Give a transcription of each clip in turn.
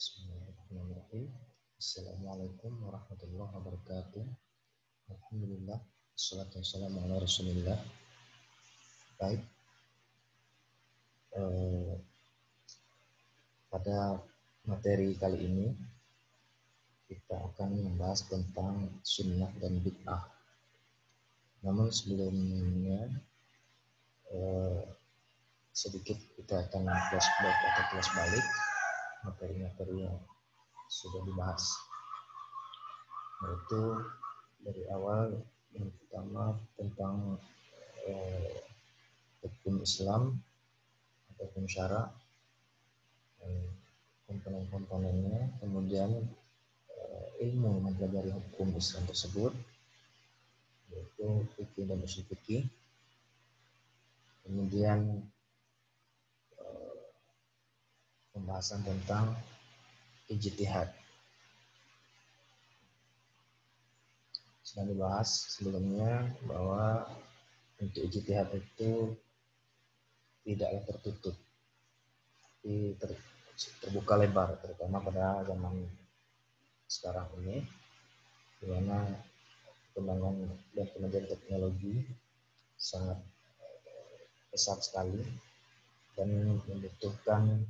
Bismillahirrahmanirrahim. Assalamualaikum warahmatullahi wabarakatuh. Alhamdulillah, wassalatu wassalamu ala Rasulillah. Baik, pada materi kali ini kita akan membahas tentang sunnah dan bid'ah. Namun sebelumnya sedikit kita akan flashback atau kelas balik materi-materi yang sudah dibahas. Yaitu dari awal yang pertama tentang hukum Islam atau hukum syara, komponen-komponennya, kemudian ilmu mempelajari hukum Islam tersebut, yaitu fikih dan usul fikih, kemudian pembahasan tentang ijtihad. Sudah dibahas sebelumnya bahwa untuk ijtihad itu tidaklah tertutup, tapi terbuka lebar, terutama pada zaman sekarang ini, di mana perkembangan dan kemajuan teknologi sangat pesat sekali dan membutuhkan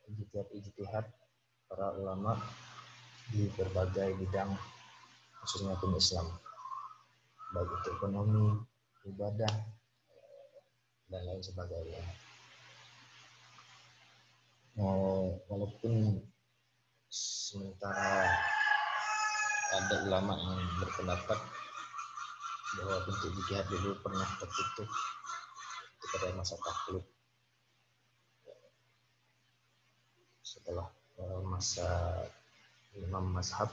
ijtihad para ulama di berbagai bidang, khususnya hukum Islam, baik itu ekonomi, ibadah, dan lain sebagainya. Walaupun sementara ada ulama yang berpendapat bahwa bentuk ijtihad dulu pernah tertutup pada masa taklid, setelah masa imam mazhab.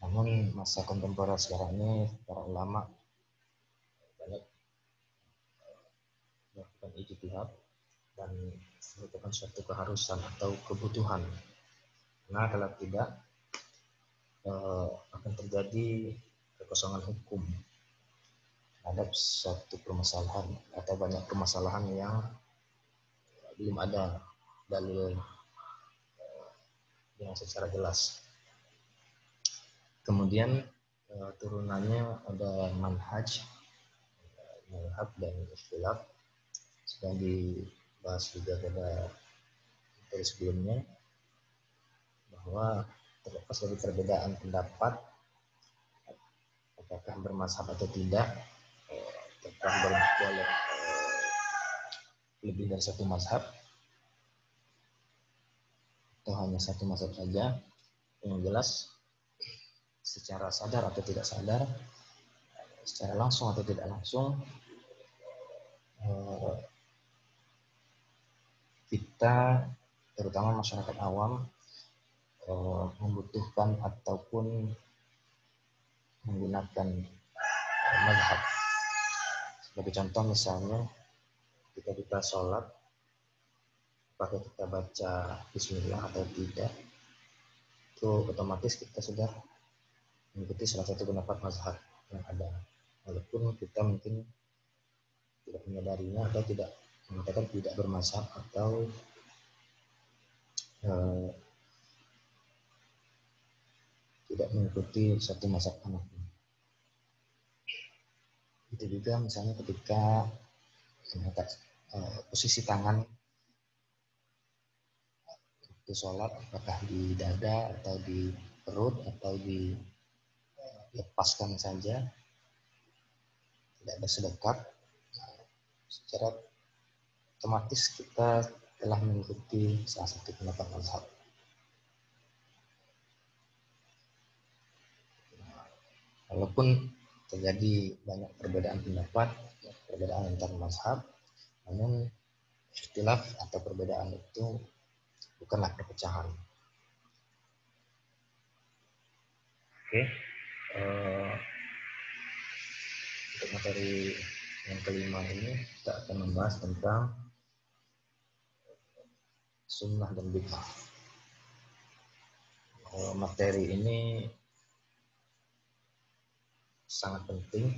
Namun masa kontemporer sekarang ini para ulama banyak melakukan ijtihad dan merupakan suatu keharusan atau kebutuhan, karena kalau tidak akan terjadi kekosongan hukum terhadap suatu permasalahan atau banyak permasalahan yang belum ada dalil yang secara jelas. Kemudian turunannya ada manhaj, mazhab, dan ikhtilaf. Sudah dibahas juga pada materi sebelumnya bahwa terlepas dari perbedaan pendapat apakah bermazhab atau tidak, apakah boleh lebih dari satu mazhab atau hanya satu mazhab saja, yang jelas secara sadar atau tidak sadar, secara langsung atau tidak langsung, kita terutama masyarakat awam membutuhkan ataupun menggunakan mazhab. Sebagai contoh misalnya ketika kita sholat, apakah kita baca bismillah atau tidak, itu otomatis kita sudah mengikuti salah satu pendapat mazhab yang ada, walaupun kita mungkin tidak menyadarinya atau tidak mengatakan tidak bermazhab atau tidak mengikuti satu mazhab manapun. Itu juga misalnya ketika posisi tangan waktu sholat, apakah di dada atau di perut atau dilepaskan saja, tidak bersedekat, secara otomatis kita telah mengikuti salah satu pendapat mazhab. Walaupun terjadi banyak perbedaan pendapat, perbedaan antar mazhab, namun ikhtilaf atau perbedaan itu bukanlah perpecahan. Oke, untuk materi yang kelima ini kita akan membahas tentang sunnah dan bid'ah. Materi ini sangat penting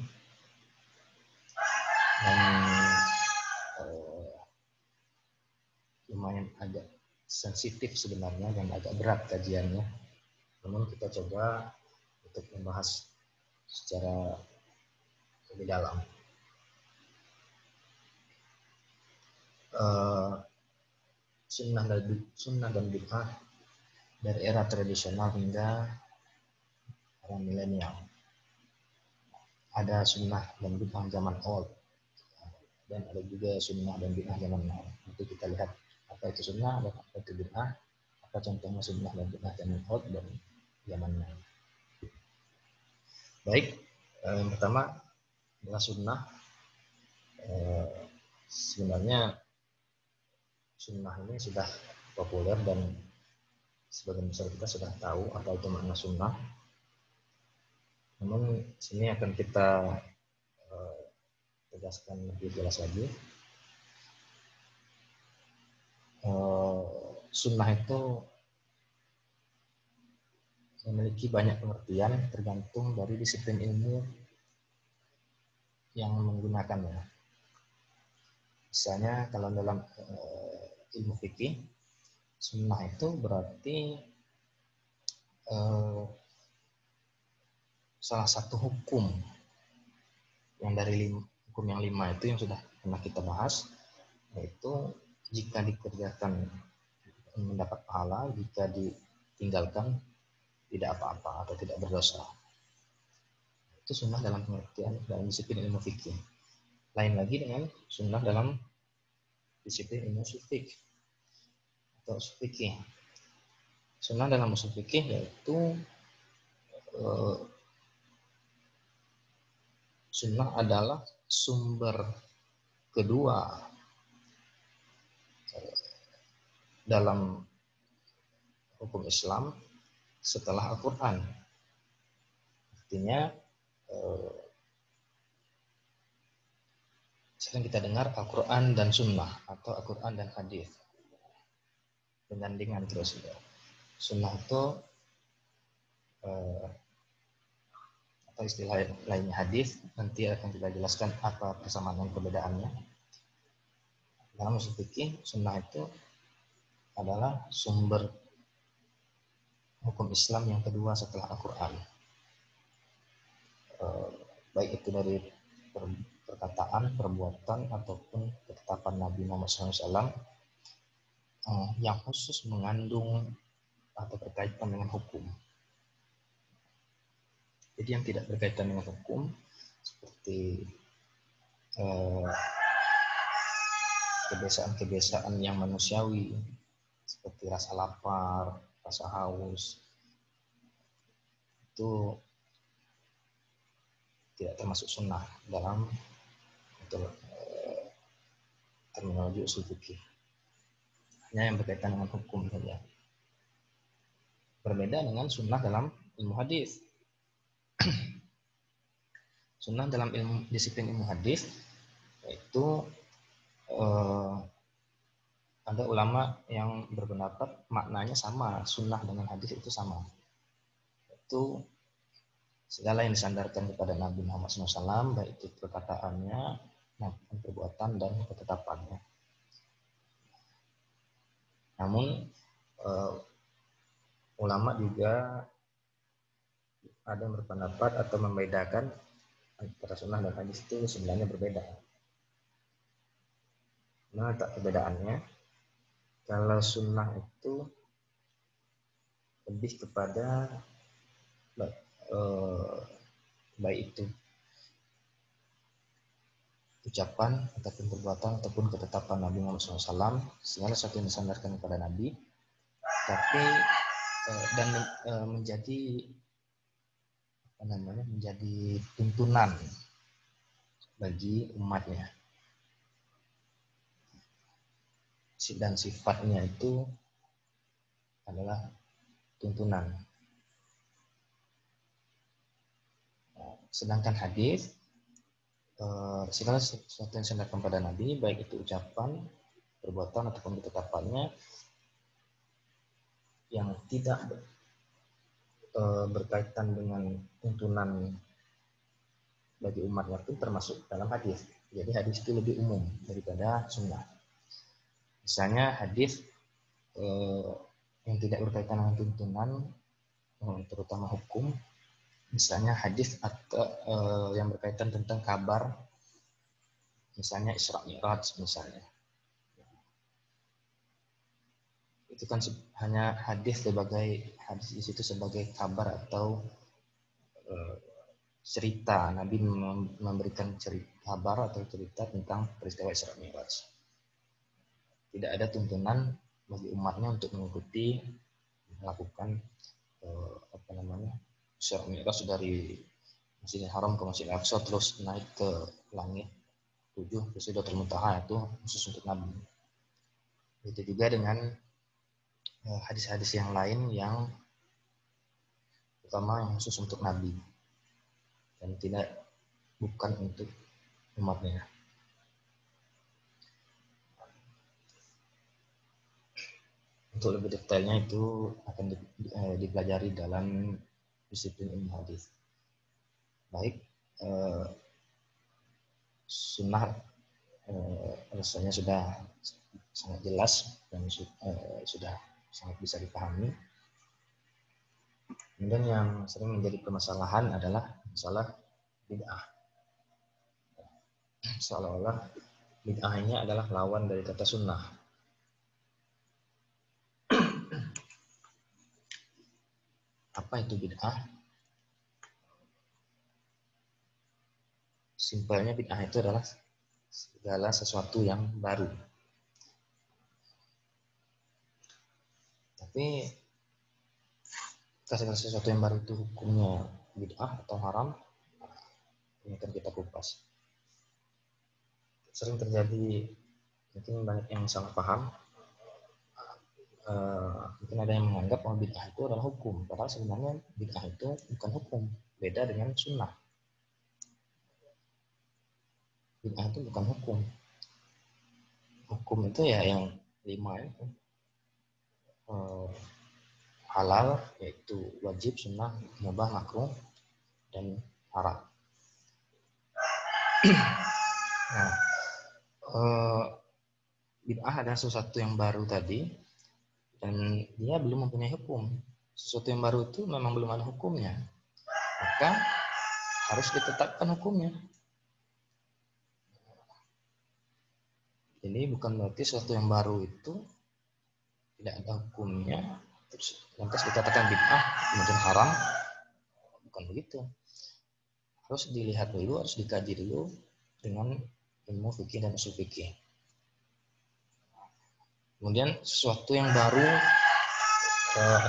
dan lumayan agak sensitif sebenarnya dan agak berat kajiannya. Namun kita coba untuk membahas secara lebih dalam. Sunnah dan bid'ah dari era tradisional hingga era milenial. Ada sunnah dan bid'ah zaman old, dan ada juga sunnah dan bid'ah zaman now. Nanti kita lihat apa itu sunnah dan apa itu bid'ah, apa contohnya sunnah dan bid'ah zaman old dan zaman now. Baik, yang pertama adalah sunnah. Sebenarnya sunnah ini sudah populer dan sebagian besar kita sudah tahu apa itu makna sunnah. Namun sini akan kita tegaskan lebih jelas lagi. Sunnah itu memiliki banyak pengertian tergantung dari disiplin ilmu yang menggunakannya. Misalnya kalau dalam ilmu fikih, sunnah itu berarti salah satu hukum yang dari hukum yang 5 itu yang sudah pernah kita bahas, yaitu jika dikerjakan mendapat pahala, jika ditinggalkan tidak apa-apa atau tidak berdosa. Itu sunnah dalam pengertian dalam disiplin ilmu fikih. Lain lagi dengan sunnah dalam disiplin ilmu fikih atau usul fikih. Sunnah dalam usul fikih yaitu sunnah adalah sumber kedua dalam hukum Islam setelah Al-Quran. Artinya sering kita dengar Al-Quran dan Sunnah atau Al-Quran dan Hadis, penggandingan terus. Sunnah itu atau istilah lainnya hadis, nanti akan kita jelaskan apa persamaan dan perbedaannya. Dalam usul fikih, sunnah itu adalah sumber hukum Islam yang kedua setelah Al-Quran. Baik itu dari perkataan, perbuatan, ataupun ketetapan Nabi Muhammad SAW yang khusus mengandung atau berkaitan dengan hukum. Jadi yang tidak berkaitan dengan hukum seperti kebiasaan-kebiasaan yang manusiawi seperti rasa lapar, rasa haus, itu tidak termasuk sunnah dalam terminologi usul fikih. Hanya yang berkaitan dengan hukum saja. Berbeda dengan sunnah dalam ilmu hadis. Sunnah dalam disiplin ilmu hadis yaitu ada ulama yang berpendapat maknanya sama, sunnah dengan hadis itu sama. Itu segala yang disandarkan kepada Nabi Muhammad SAW, baik itu perkataannya, maupun perbuatan dan ketetapannya. Namun ulama juga ada yang berpendapat atau membedakan antara sunnah dan hadis itu sebenarnya berbeda. Nah, tak perbedaannya, kalau sunnah itu lebih kepada baik itu ucapan ataupun perbuatan ataupun ketetapan Nabi Muhammad SAW, segala sesuatu yang disandarkan kepada Nabi, tapi dan menjadi menjadi tuntunan bagi umatnya, dan sifatnya itu adalah tuntunan. Sedangkan hadis, segala sesuatu yang disandarkan pada Nabi, baik itu ucapan, perbuatan ataupun ketetapannya, yang tidak berkaitan dengan tuntunan bagi umatnya pun termasuk dalam hadis. Jadi hadis itu lebih umum daripada sunnah. Misalnya hadis yang tidak berkaitan dengan tuntunan, terutama hukum, misalnya hadis atau yang berkaitan tentang kabar, misalnya Isra Mi'raj misalnya. Itu kan hanya hadis di situ sebagai kabar atau cerita. Nabi memberikan kabar atau cerita tentang peristiwa Isra Mi'raj. Tidak ada tuntunan bagi umatnya untuk mengikuti melakukan Isra Mi'raj dari Masjidil Haram ke Masjidil Aqsa terus naik ke langit 7 ke Sidratul Muntaha, itu khusus untuk Nabi. Begitu juga dengan hadis-hadis yang lain yang terutama yang khusus untuk Nabi dan bukan untuk umatnya. Untuk lebih detailnya itu akan dipelajari dalam disiplin ilmu hadis. Baik, sunnah rasanya sudah sangat jelas dan sudah sangat bisa dipahami. Kemudian yang sering menjadi permasalahan adalah masalah bid'ah. Seolah-olah bid'ah ini adalah lawan dari kata sunnah. Apa itu bid'ah? Simpelnya bid'ah itu adalah segala sesuatu yang baru. Tapi segala sesuatu yang baru itu hukumnya bid'ah atau haram? Ini akan kita kupas. Sering terjadi, mungkin banyak yang salah paham. Mungkin ada yang menganggap bahwa bid'ah itu adalah hukum, padahal sebenarnya bid'ah itu bukan hukum, beda dengan sunnah. Bid'ah itu bukan hukum. Hukum itu ya yang 5 itu. Halal, yaitu wajib, sunnah, mubah, makruh, dan haram. Nah, bid'ah adalah sesuatu yang baru tadi, dan dia belum mempunyai hukum. Sesuatu yang baru itu memang belum ada hukumnya, maka harus ditetapkan hukumnya. Jadi bukan berarti sesuatu yang baru itu tidak ada hukumnya, terus lantas dikatakan bid'ah, kemudian haram. Bukan begitu. Harus dilihat dulu, harus dikaji dulu dengan ilmu fikih dan usul fikih. Kemudian sesuatu yang baru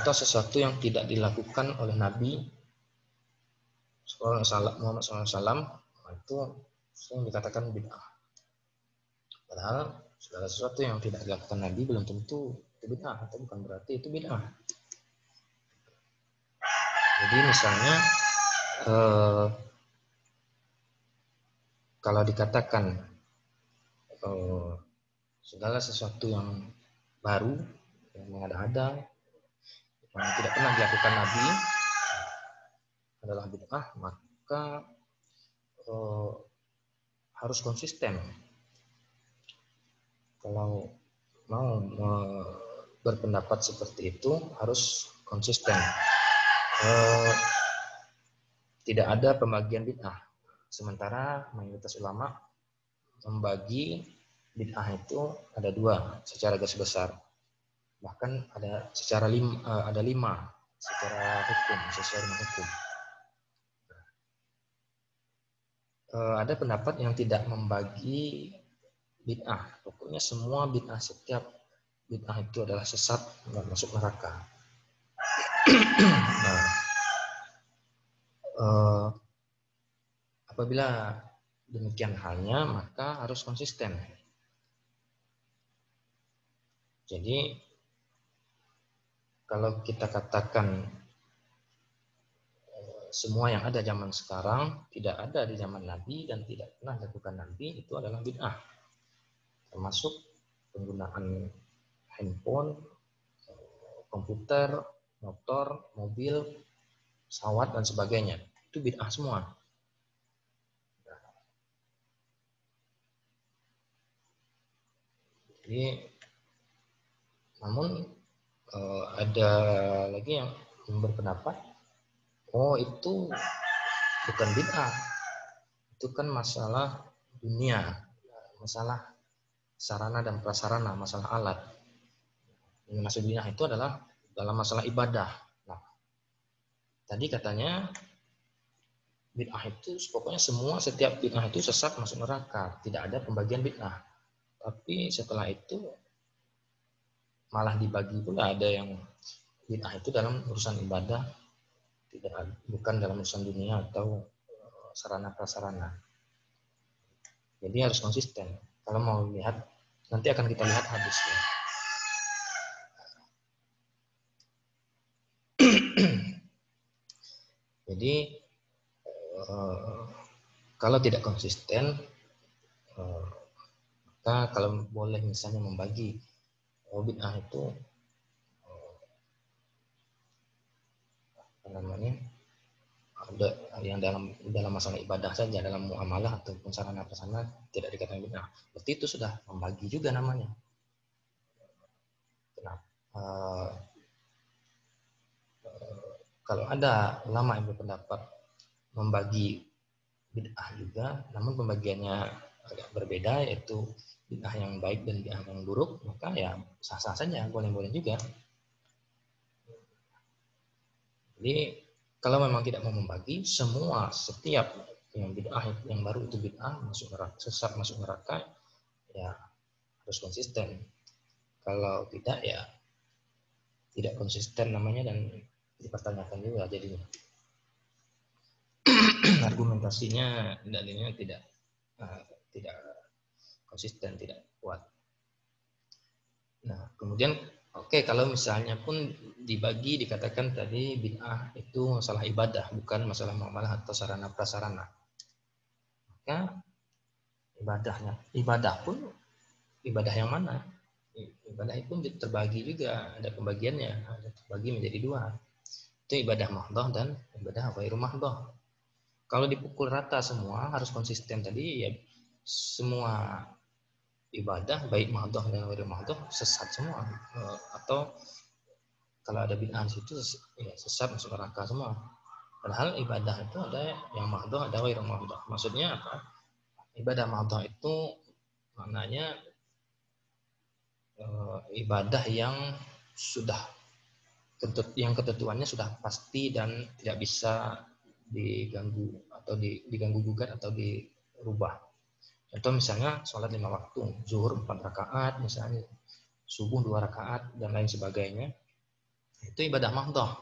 atau sesuatu yang tidak dilakukan oleh Nabi Muhammad SAW itu yang dikatakan bid'ah. Padahal segala sesuatu yang tidak dilakukan Nabi belum tentu itu bid'ah, atau bukan berarti itu bid'ah. Jadi misalnya kalau dikatakan segala sesuatu yang baru, yang mengada-ada, yang tidak pernah dilakukan Nabi adalah bid'ah, maka harus konsisten. Kalau mau berpendapat seperti itu harus konsisten. Tidak ada pembagian bid'ah. Sementara mayoritas ulama membagi bid'ah itu ada 2 secara garis besar. Bahkan ada ada 5 secara hukum, sesuai dengan hukum. Ada pendapat yang tidak membagi bid'ah. Pokoknya semua bid'ah, setiap bid'ah itu adalah sesat dan masuk neraka. Nah, apabila demikian halnya, maka harus konsisten. Jadi kalau kita katakan semua yang ada zaman sekarang tidak ada di zaman Nabi dan tidak pernah dilakukan Nabi, itu adalah bid'ah. Termasuk penggunaan handphone, komputer, motor, mobil, pesawat, dan sebagainya. Itu bid'ah semua. Jadi Namun ada lagi yang berpendapat, oh itu bukan bid'ah, itu kan masalah dunia, masalah sarana dan prasarana, masalah alat. Yang maksud bid'ah itu adalah dalam masalah ibadah. Nah, tadi katanya bid'ah itu pokoknya setiap bid'ah itu sesat masuk neraka, tidak ada pembagian bid'ah. Tapi setelah itu malah dibagi pula, ada yang bid'ah itu dalam urusan ibadah, bukan dalam urusan dunia atau sarana prasarana. Jadi harus konsisten. Kalau mau lihat, nanti akan kita lihat hadisnya. Jadi kalau tidak konsisten, maka kalau boleh misalnya membagi bid'ah itu apa namanya, ada yang dalam masalah ibadah saja, dalam muamalah ataupun sarana prasarana tidak dikatakan bid'ah. Berarti itu sudah membagi juga namanya. Kenapa? Kalau ada ulama yang berpendapat membagi bid'ah juga, namun pembagiannya agak berbeda, yaitu bid'ah yang baik dan bid'ah yang buruk, maka ya sah-sah saja, boleh-boleh juga. Jadi kalau memang tidak mau membagi, setiap yang bid'ah yang baru itu bid'ah, masuk neraka, sesat masuk neraka, ya harus konsisten. Kalau tidak ya tidak konsisten namanya, dan dipertanyakan juga jadinya. Argumentasinya, dalilnya tidak konsisten, tidak kuat. Nah, kemudian kalau misalnya pun dibagi, dikatakan tadi bid'ah itu masalah ibadah, bukan masalah muamalah atau sarana prasarana. Maka ibadah pun ibadah yang mana? Ibadah itu terbagi juga, ada pembagiannya, ada terbagi menjadi dua. Itu ibadah mahdhah dan ibadah ghairu mahdhah. Kalau dipukul rata semua harus konsisten tadi, ya semua ibadah baik mahdhah dan ghairu mahdhah sesat semua. Atau kalau ada bid'ah itu ya sesat masuk neraka semua. Padahal ibadah itu ada yang mahdhah, ada ghairu mahdhah. Maksudnya apa? Ibadah mahdhah itu maknanya ibadah yang ketentuannya sudah pasti dan tidak bisa diganggu atau diganggu gugat atau dirubah. Contoh misalnya sholat 5 waktu, zuhur 4 rakaat misalnya, subuh 2 rakaat dan lain sebagainya. Itu ibadah mahdhah,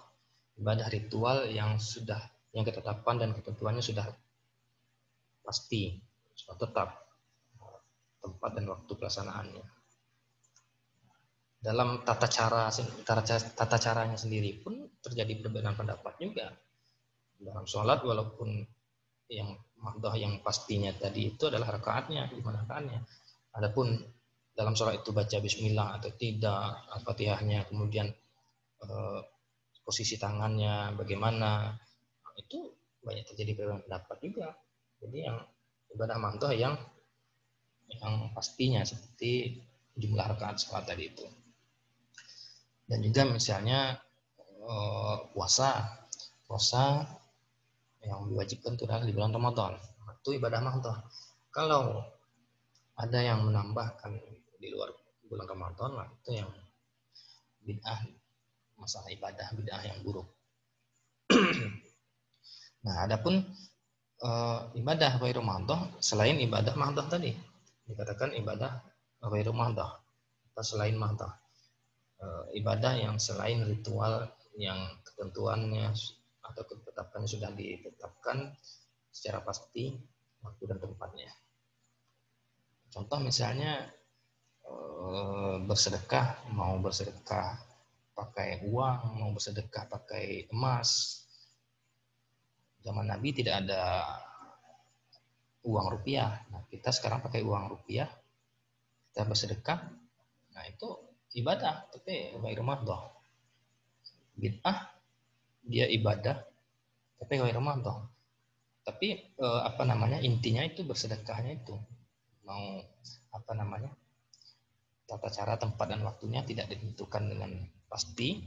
ibadah ritual yang ketetapan dan ketentuannya sudah pasti, sudah tetap tempat dan waktu pelaksanaannya. Dalam tata caranya sendiri pun terjadi perbedaan pendapat juga. Dalam sholat, walaupun yang mahdhah yang pastinya tadi itu adalah rakaatnya, 5 rakaatnya. Adapun dalam sholat itu baca bismillah atau tidak, al-fatihahnya, kemudian posisi tangannya bagaimana, itu banyak terjadi perbedaan pendapat juga. Jadi yang ibadah mahdhah yang pastinya seperti jumlah rakaat sholat tadi itu. Dan juga misalnya puasa yang diwajibkan itu adalah di bulan Ramadan, itu ibadah mahdhah. Kalau ada yang menambahkan di luar bulan Ramadan, lah itu yang bid'ah, masalah ibadah bid'ah yang buruk. Nah, adapun ibadah ghairu mahdhah selain ibadah mahdhah tadi, dikatakan ibadah ghairu mahdhah atau selain mahdhah. Ibadah yang selain ritual yang ketentuannya atau ketetapannya sudah ditetapkan secara pasti waktu dan tempatnya. Contoh misalnya bersedekah, mau bersedekah pakai uang, mau bersedekah pakai emas. Zaman Nabi tidak ada uang rupiah. Nah, kita sekarang pakai uang rupiah, kita bersedekah. Nah, itu ibadah, tapi ghairu mahdhah. Bid'ah dia ibadah, tapi ghairu mahdhah. Tapi intinya itu bersedekahnya itu mau tata cara, tempat dan waktunya tidak ditentukan dengan pasti.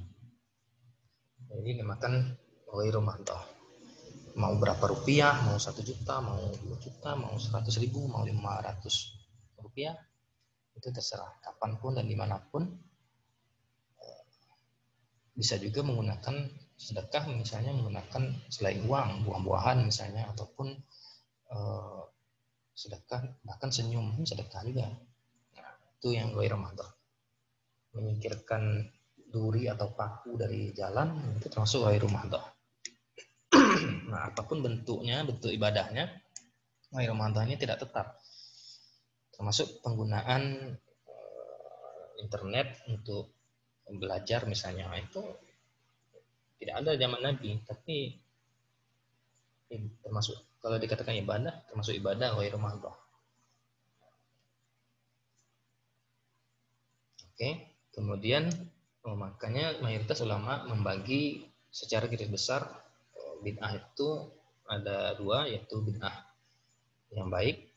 Jadi dinamakan ghairu mahdoh. Mau berapa rupiah, mau 1 juta, mau 2 juta, mau 100.000, mau 500 rupiah, itu terserah. Kapanpun dan dimanapun. Bisa juga menggunakan sedekah, misalnya menggunakan selain uang, buah-buahan misalnya, ataupun sedekah, bahkan senyum sedekah juga. Nah, itu yang ghairu mahdoh. Menyingkirkan duri atau paku dari jalan, itu termasuk ghairu mahdoh. Nah, apapun bentuknya, bentuk ibadahnya, ghairu mahdoh ini tidak tetap. Termasuk penggunaan internet untuk belajar misalnya, itu tidak ada zaman Nabi, tapi termasuk, kalau dikatakan ibadah, termasuk ibadah ghairu mahdoh. Oke, kemudian makanya mayoritas ulama membagi secara garis besar bid'ah itu ada 2, yaitu bid'ah yang baik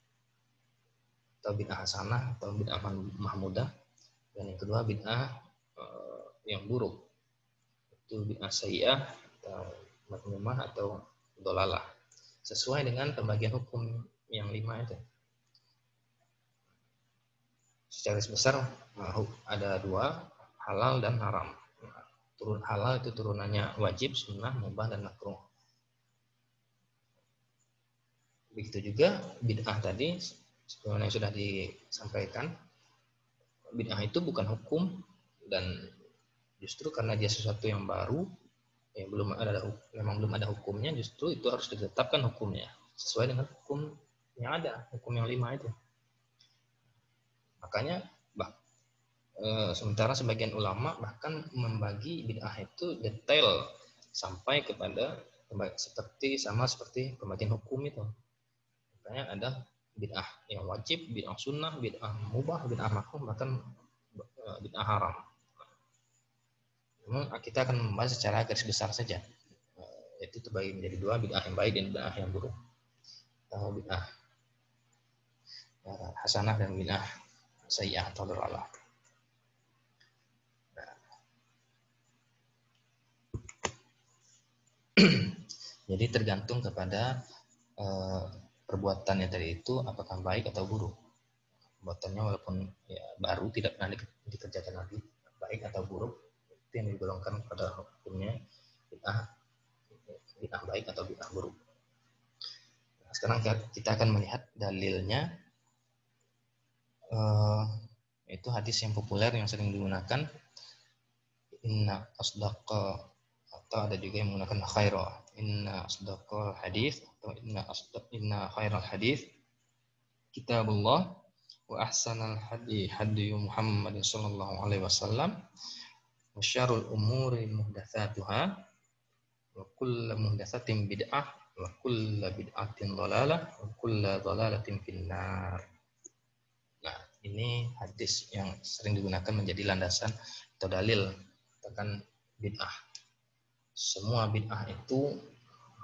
atau bid'ah hasanah atau bid'ah mahmudah, dan yang kedua bid'ah yang buruk, itu bid'ah sayyi'ah atau madmumah atau dolalah, sesuai dengan pembagian hukum yang 5 itu. Secara besar ada 2, halal dan haram. Turun halal itu turunannya wajib, sunnah, mubah, dan makruh. Begitu juga bid'ah tadi, seperti yang sudah disampaikan, bid'ah itu bukan hukum, dan justru karena dia sesuatu yang baru, yang memang belum ada hukumnya, justru itu harus ditetapkan hukumnya sesuai dengan hukum yang ada, hukum yang 5 itu. Makanya sementara sebagian ulama bahkan membagi bid'ah itu detail sampai kepada seperti pembagian hukum itu. Makanya ada bid'ah yang wajib, bid'ah sunnah, bid'ah mubah, bid'ah makruh, bahkan bid'ah haram. Kita akan membahas secara garis besar saja. Itu terbagi menjadi 2, bid'ah yang baik dan bid'ah yang buruk. Atau bid'ah hasanah dan bid'ah sayyi'ah atau dolalah. Jadi tergantung kepada perbuatannya tadi itu apakah baik atau buruk. Perbuatannya walaupun baru, tidak pernah dikerjakan lagi, baik atau buruk, itu yang digolongkan pada hukumnya bid'ah baik atau bid'ah buruk. Nah, sekarang kita akan melihat dalilnya. Itu hadis yang populer yang sering digunakan, inna asdaqa, atau ada juga yang menggunakan khaira, inna asdaqal hadis, atau inna khairal hadis kitabullah wa ahsanal hadi hadi Muhammad sallallahu alaihi wasallam wa syarrul umuri muhdatsatuha wa kullu muhdatsatin bid'ah wa kullu bid'atin dhalalah wa kullu dhalalatin finnar. Nah, ini hadis yang sering digunakan menjadi landasan atau dalil tentang bid'ah. Semua bid'ah itu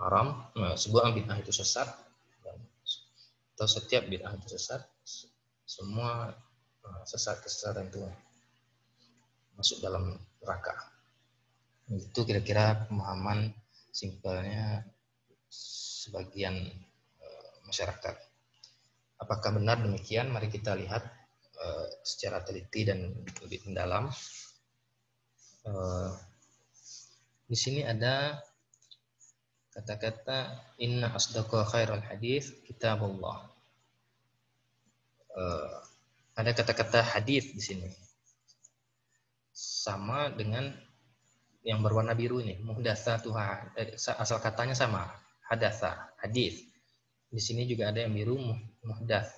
haram, sebuah bid'ah itu sesat, atau setiap bid'ah itu sesat. Semua kesesatan itu masuk dalam neraka. Itu kira-kira pemahaman simpelnya sebagian masyarakat. Apakah benar demikian? Mari kita lihat secara teliti dan lebih mendalam. Di sini ada kata-kata inna asdaqa khairal hadis kitabullah. Ada kata-kata hadis di sini. Sama dengan yang berwarna biru ini, muhdatsatuha. Asal katanya sama, hadatsa, hadis. Di sini juga ada yang biru, muhdats.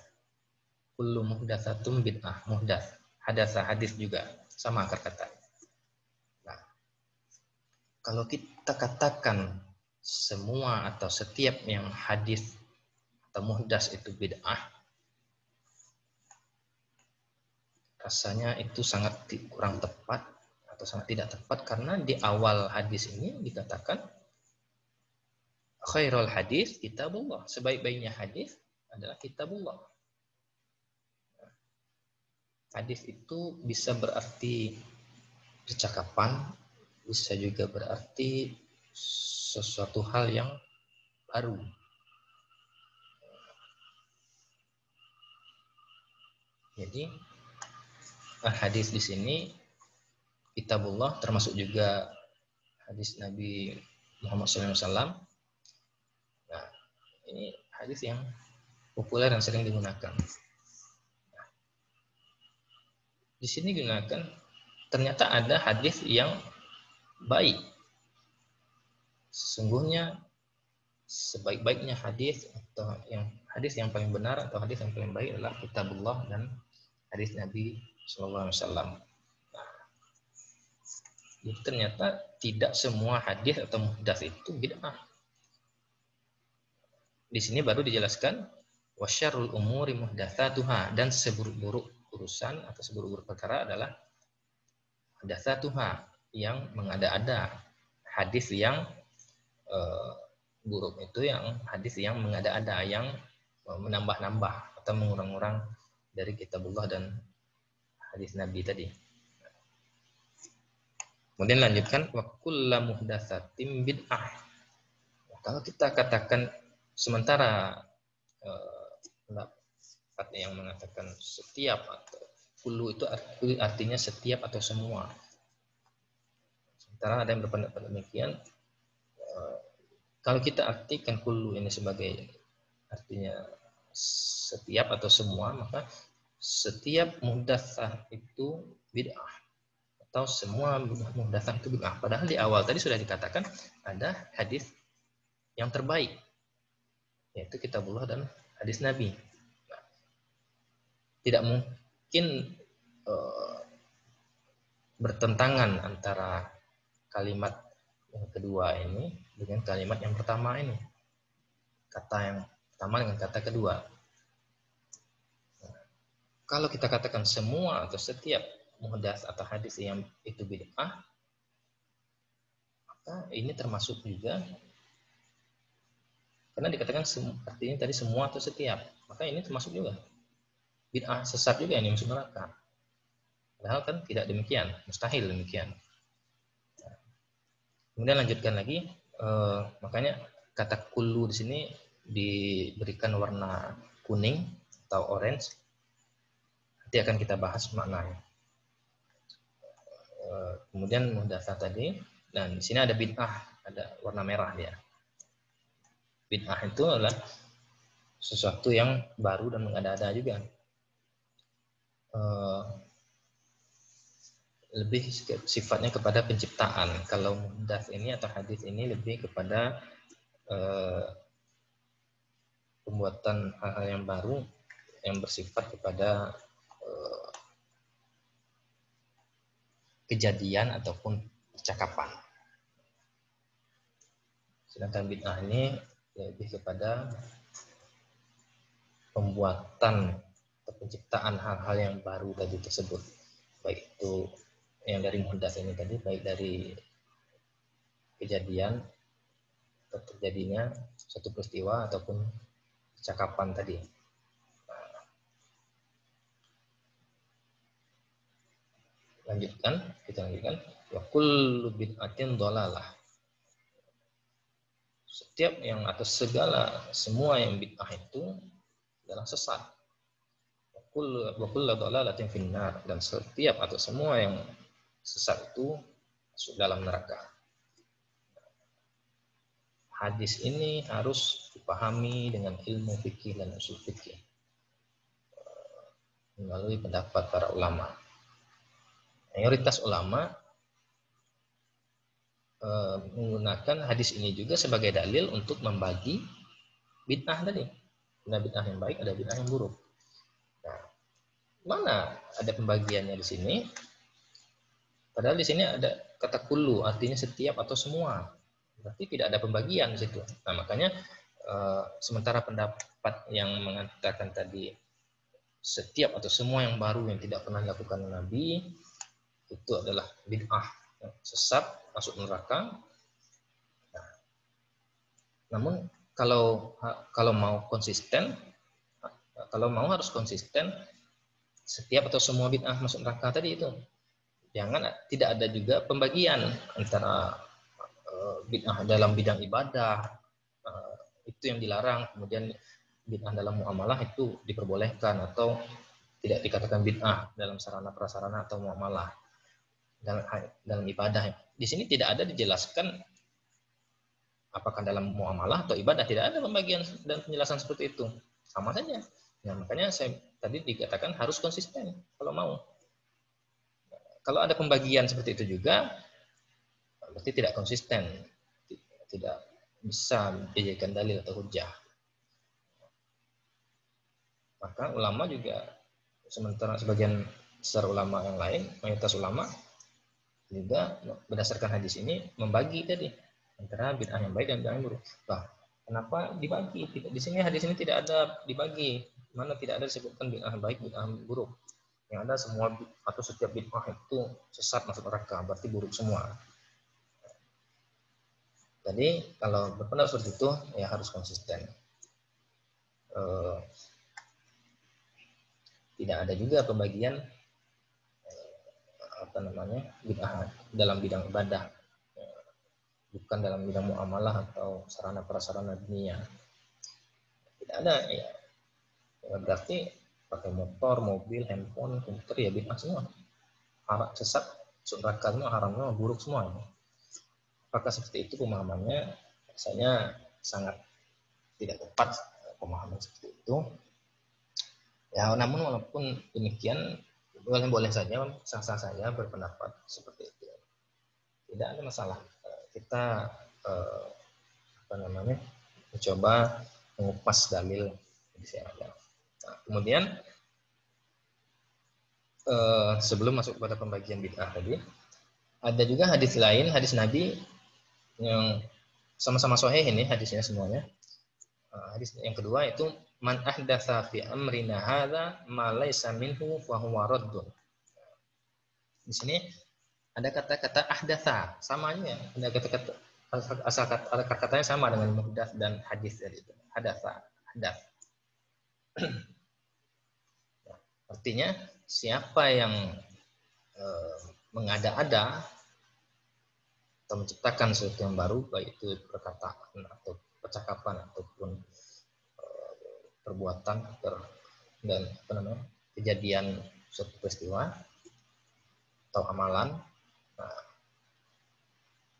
Kullu muhdatsatum bid'ah, muhdats. Hadatsa, hadis juga sama akar kata. Nah, kalau kita katakan semua atau setiap yang hadis atau muhdats itu bid'ah, rasanya itu sangat kurang tepat atau sangat tidak tepat, karena di awal hadis ini dikatakan khairul hadis kitabullah, sebaik-baiknya hadis adalah kitabullah. Hadis itu bisa berarti percakapan, bisa juga berarti sesuatu hal yang baru. Jadi hadis di sini kitabullah, termasuk juga hadis Nabi Muhammad SAW. Nah, ini hadis yang populer dan sering digunakan. Nah, di sini digunakan ternyata ada hadis yang baik. Sesungguhnya sebaik-baiknya hadis atau hadis yang paling benar atau hadis yang paling baik adalah kitabullah dan hadis Nabi SAW. Nah, jadi ternyata tidak semua hadis atau muhdatsah itu bid'ah. Di sini baru dijelaskan wasyarrul umuri muhdatsatuha, dan seburuk-buruk urusan atau seburuk-buruk perkara adalah muhdatsatuha, yang mengada-ada. Hadis yang buruk itu yang hadis yang mengada-ada, yang menambah-nambah atau mengurang-urang dari kitabullah dan hadis Nabi tadi. Kemudian lanjutkan wa kullu muhdatsatin bid'ah. Kalau kita katakan sementara pendapat yang mengatakan setiap atau kullu itu artinya setiap atau semua. Sementara ada yang berpendapat demikian. Kalau kita artikan kullu ini sebagai artinya setiap atau semua, maka setiap muhdatsah itu bid'ah atau semua muhdatsah itu bid'ah. Padahal di awal tadi sudah dikatakan ada hadis yang terbaik, yaitu kitabullah dan hadis Nabi. Nah, tidak mungkin bertentangan antara kalimat yang kedua ini dengan kalimat yang pertama ini. Kata yang pertama dengan kata kedua. Nah, kalau kita katakan semua atau setiap muhdats atau hadis yang itu bid'ah, maka ini termasuk juga, karena dikatakan artinya tadi semua atau setiap, maka ini termasuk juga bid'ah, sesat juga ini, masuk neraka. Padahal kan tidak demikian, mustahil demikian. Nah, kemudian lanjutkan lagi, makanya kata kullu di sini diberikan warna kuning atau orange. Nanti akan kita bahas maknanya. Kemudian muhdatsah tadi, dan di sini ada bid'ah, ada warna merah dia. Bid'ah itu adalah sesuatu yang baru dan mengada-ada juga. Lebih sifatnya kepada penciptaan. Kalau muhdats ini atau hadis ini lebih kepada pembuatan hal-hal yang baru yang bersifat kepada kejadian ataupun percakapan. Sedangkan bid'ah ini lebih kepada pembuatan atau penciptaan hal-hal yang baru tadi tersebut, baik itu yang dari muhdats ini tadi, baik dari kejadian atau terjadinya suatu peristiwa ataupun percakapan tadi. Kita lanjutkan. Wa kullu bid'atin dhalalah. Setiap yang atau semua yang bid'ah itu adalah sesat. Wa kullu dhalalatin finnar, dan setiap atau semua yang sesat itu masuk dalam neraka. Hadis ini harus dipahami dengan ilmu fikih dan usul fikih melalui pendapat para ulama. Mayoritas ulama menggunakan hadis ini juga sebagai dalil untuk membagi bid'ah tadi. Ada bid'ah yang baik, ada bid'ah yang buruk. Nah, mana ada pembagiannya di sini? Padahal di sini ada kata kullu, artinya setiap atau semua. Berarti tidak ada pembagian di situ. Nah, makanya sementara pendapat yang mengatakan tadi setiap atau semua yang baru yang tidak pernah dilakukan Nabi itu adalah bid'ah, sesat, masuk neraka. Nah, namun kalau mau konsisten, kalau mau harus konsisten, setiap atau semua bid'ah masuk neraka tadi itu. Jangan tidak ada juga pembagian antara bid'ah dalam bidang ibadah itu yang dilarang, kemudian bid'ah dalam muamalah itu diperbolehkan atau tidak dikatakan bid'ah dalam sarana prasarana atau muamalah dalam ibadah. Di sini tidak ada dijelaskan apakah dalam muamalah atau ibadah, tidak ada pembagian dan penjelasan seperti itu. Sama saja. Nah, makanya saya tadi dikatakan harus konsisten kalau mau. Kalau ada pembagian seperti itu juga, berarti tidak konsisten, tidak bisa dijadikan dalil atau hujah. Maka ulama juga, sementara sebagian besar ulama yang lain, mayoritas ulama juga berdasarkan hadis ini membagi tadi antara bid'ah yang baik dan bid'ah yang buruk. Nah, kenapa dibagi? Tidak, di sini hadis ini tidak ada dibagi. Mana tidak ada disebutkan bid'ah baik, bid'ah buruk. Yang ada semua atau setiap bid'ah itu sesat masuk neraka, berarti buruk semua. Jadi kalau berpendapat seperti itu ya harus konsisten. Tidak ada juga pembagian bid'ah dalam bidang ibadah, bukan dalam bidang muamalah atau sarana prasarana dunia. Tidak ada ya. Berarti pakai motor, mobil, handphone, komputer ya bid'ah semua. Haram, sesat, neraka semua, haram semua, buruk semua. Apakah seperti itu pemahamannya? Rasanya sangat tidak tepat pemahaman seperti itu. Ya, namun walaupun demikian, boleh saja sah-sah saya berpendapat seperti itu. Tidak ada masalah. Kita mencoba mengupas dalil yang ada. Nah, kemudian sebelum masuk pada pembagian bid'ah tadi, ada juga hadis lain, hadis Nabi yang sama-sama sahih ini hadisnya semuanya. Hadis yang kedua itu man ahdatsa fi amrina hadza ma laysa minhu fa huwa raddun. Di sini ada kata-kata ahdatsa, samanya ada kata-kata asal kata-katanya sama dengan muhdath dan hadis dari itu. Hadatsa, hadath. Artinya siapa yang mengada-ada atau menciptakan sesuatu yang baru, baik itu perkataan atau percakapan ataupun perbuatan dan kejadian suatu peristiwa atau amalan, nah,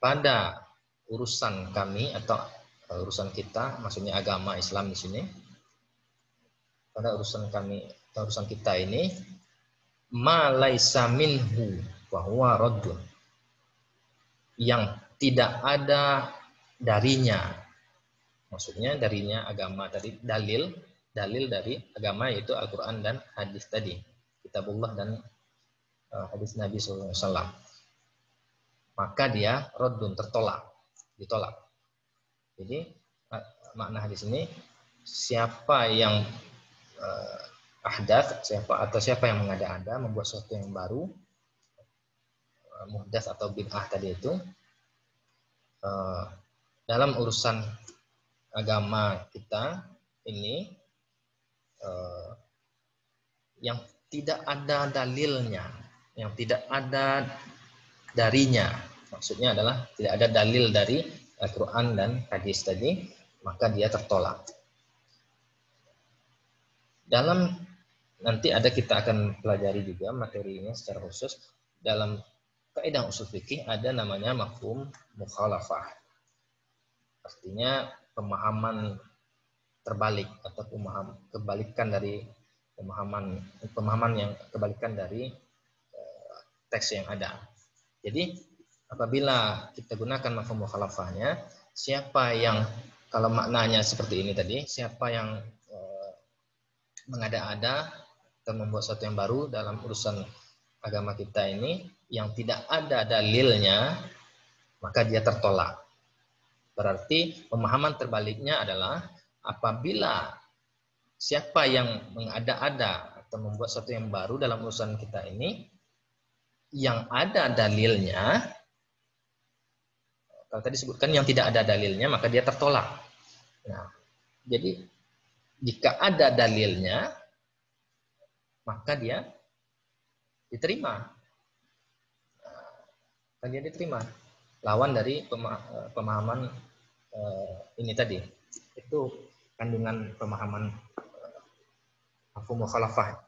pada urusan kami atau urusan kita, maksudnya agama Islam di sini, pada urusan kami atau urusan kita ini, ma laisa minhu wa huwa raddun, yang tidak ada darinya, maksudnya darinya agama, dari dalil dari agama yaitu Al-Quran dan hadis tadi, kitabullah dan hadis Nabi SAW, maka dia raddun, ditolak. Jadi makna hadis ini, siapa yang ahdath, siapa yang mengada-ada, membuat sesuatu yang baru, muhdath atau bid'ah tadi itu, dalam urusan agama kita ini, yang tidak ada dalilnya, yang tidak ada darinya, maksudnya adalah tidak ada dalil dari Al-Quran dan hadis tadi, maka dia tertolak. Dalam nanti kita akan pelajari juga materinya secara khusus. Dalam kaidah usul fikih ada namanya mafhum mukhalafah. Artinya pemahaman terbalik atau kebalikan dari pemahaman yang kebalikan dari teks yang ada. Jadi apabila kita gunakan mafhum mukhalafahnya, siapa yang, kalau maknanya seperti ini tadi, siapa yang mengada-ada atau membuat sesuatu yang baru dalam urusan agama kita ini yang tidak ada dalilnya, maka dia tertolak. Berarti pemahaman terbaliknya adalah apabila siapa yang mengada-ada atau membuat sesuatu yang baru dalam urusan kita ini yang ada dalilnya, kalau tadi disebutkan yang tidak ada dalilnya, maka dia tertolak. Nah, jadi jika ada dalilnya, maka dia diterima. Kajian diterima. Lawan dari pemahaman ini tadi. Itu kandungan pemahaman mafhum mukhalafah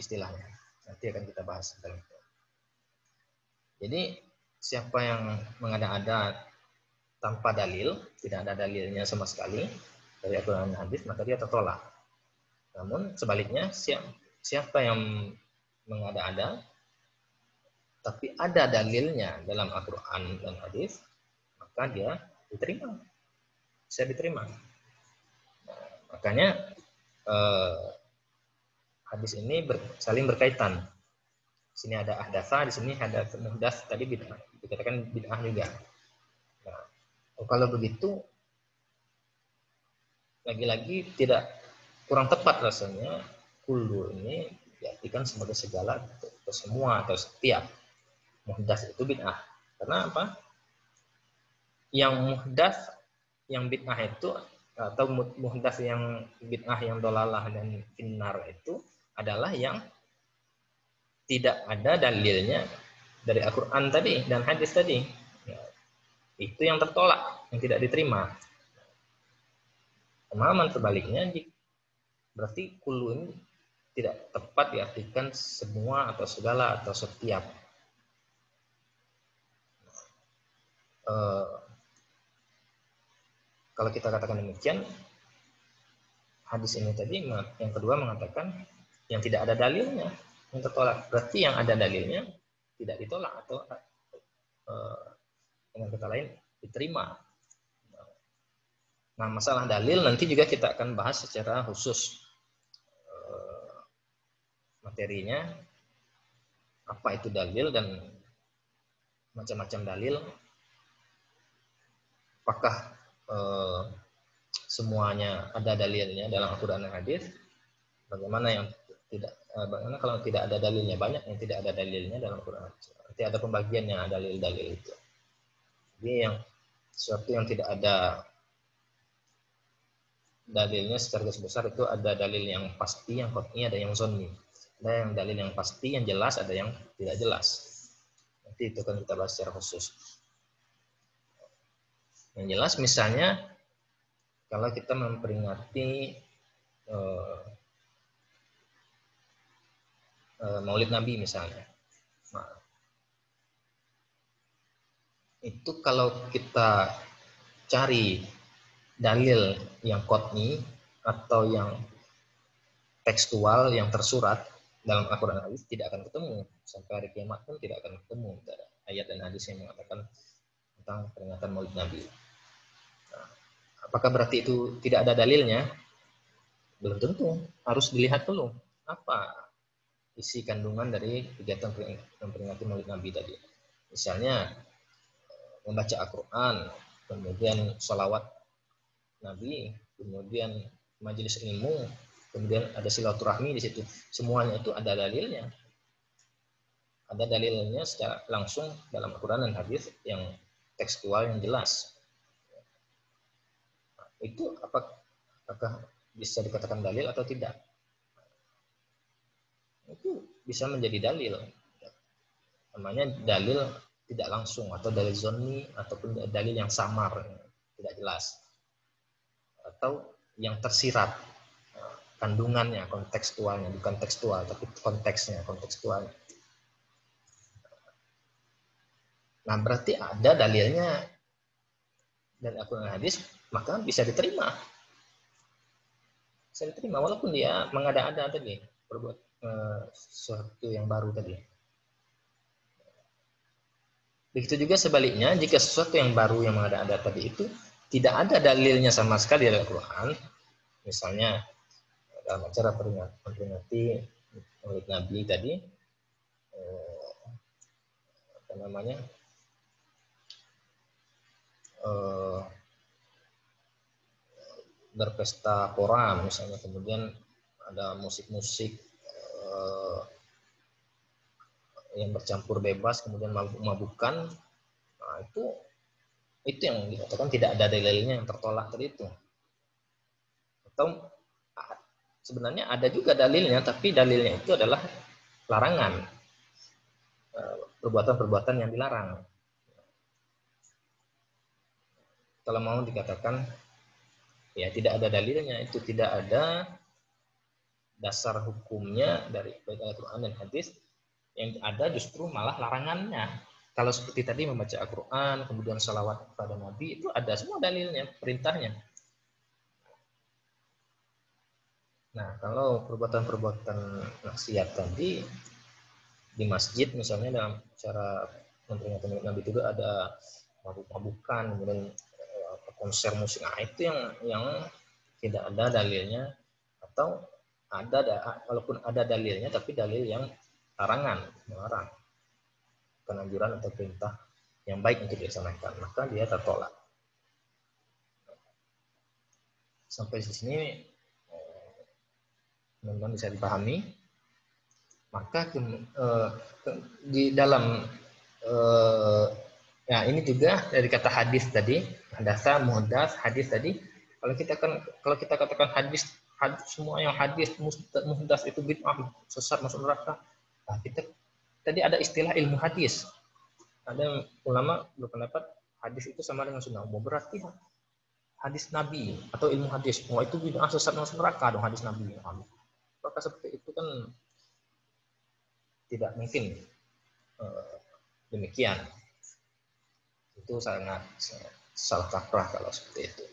istilahnya. Nanti akan kita bahas dalam itu. Jadi siapa yang mengada-ada tanpa dalil, tidak ada dalilnya sama sekali dari Al-Quran dan hadis, maka dia tertolak. Namun sebaliknya, siapa yang mengada-ada tapi ada dalilnya dalam Al-Quran dan hadis, maka dia diterima. Bisa diterima. Nah, makanya hadis ini saling berkaitan. Di sini ada ahdatsa, di sini ada muhdats, tadi bid'ah. Dikatakan bid'ah juga. Nah, kalau begitu lagi-lagi tidak kurang tepat rasanya kullu ini diartikan sebagai segala atau semua atau setiap. Muhdats itu bid'ah. Karena apa? Yang muhdats, yang bid'ah itu atau muhdats yang bid'ah yang dolalah dan finnar itu adalah yang tidak ada dalilnya dari Al-Quran tadi dan hadis tadi. Ya, itu yang tertolak, yang tidak diterima. Pemahaman sebaliknya berarti kullu ini tidak tepat diartikan semua atau segala atau setiap. Kalau kita katakan demikian, hadis ini tadi yang kedua mengatakan yang tidak ada dalilnya yang tertolak. Berarti yang ada dalilnya tidak ditolak atau dengan kata lain diterima. Nah, masalah dalil nanti juga kita akan bahas secara khusus materinya, apa itu dalil dan macam-macam dalil. Apakah semuanya ada dalilnya dalam Al-Quran dan hadis? Bagaimana kalau tidak ada dalilnya? Banyak yang tidak ada dalilnya dalam Al-Quran. Nanti ada pembagiannya dalil-dalil itu. Jadi yang sesuatu yang tidak ada dalilnya secara garis besar itu ada dalil yang pasti, yang qat'i, ada yang zonni. Ada yang dalil yang pasti, yang jelas, ada yang tidak jelas. Nanti itu akan kita bahas secara khusus. Yang jelas misalnya kalau kita memperingati Maulid Nabi misalnya. Nah, itu kalau kita cari dalil yang qat'i atau yang tekstual, yang tersurat dalam Al-Quran dan hadis tidak akan ketemu. Sampai hari kiamat pun tidak akan ketemu ayat dan hadis yang mengatakan tentang peringatan Maulid Nabi. Nah, apakah berarti itu tidak ada dalilnya? Belum tentu. Harus dilihat dulu apa isi kandungan dari kegiatan memperingati Maulid Nabi tadi. Misalnya membaca Al-Quran, kemudian sholawat Nabi, kemudian majelis ilmu, kemudian ada silaturahmi di situ. Semuanya itu ada dalilnya. Ada dalilnya secara langsung dalam Al-Quran dan hadis yang tekstual yang jelas. Nah, itu apakah bisa dikatakan dalil atau tidak? Itu bisa menjadi dalil. Namanya dalil tidak langsung atau dalil zonni ataupun dalil yang samar, tidak jelas. Atau yang tersirat kandungannya, kontekstualnya, bukan tekstual tapi konteksnya, kontekstualnya. Nah, berarti ada dalilnya dan Al-Quran hadis, maka bisa diterima. Bisa diterima walaupun dia mengada-ada tadi, berbuat sesuatu yang baru tadi. Begitu juga sebaliknya, jika sesuatu yang baru yang mengada-ada tadi itu tidak ada dalilnya sama sekali dari Al-Quran, misalnya dalam acara memperingati Maulid Nabi tadi, apa namanya, berpesta pora misalnya, kemudian ada musik-musik yang bercampur bebas, kemudian mabuk-mabukan. Nah, itu yang dikatakan tidak ada dalilnya yang tertolak tadi itu. Atau sebenarnya ada juga dalilnya, tapi dalilnya itu adalah larangan. perbuatan-perbuatan yang dilarang. Kalau mau dikatakan ya tidak ada dalilnya, itu tidak ada dasar hukumnya dari Al-Quran dan hadis, yang ada justru malah larangannya. Kalau seperti tadi membaca Al-Quran, kemudian salawat kepada Nabi, itu ada semua dalilnya, perintahnya. Nah, kalau perbuatan-perbuatan maksiat tadi di masjid misalnya dalam cara memperingati Nabi itu ada mabuk-mabukan, kemudian konser musik, nah itu yang tidak ada dalilnya, atau walaupun ada dalilnya tapi dalil yang larangan, melarang, bukan anjuran atau perintah yang baik untuk dilaksanakan, maka dia tertolak. Sampai di sini teman-teman bisa dipahami. Maka di dalam ya ini juga dari kata hadis tadi, hadasa, muhdas, hadis tadi, kalau kita katakan hadis semua yang hadis muhdas itu bid'ah, sesat, masuk neraka. Nah, kita tadi ada istilah ilmu hadis. Ada ulama berpendapat hadis itu sama dengan sunnah. Berarti hadis Nabi atau ilmu hadis, itu bid'ah, sesat, masuk neraka dong hadis Nabi. Maka seperti itu kan tidak mungkin demikian. Itu sangat salah kaprah kalau seperti itu.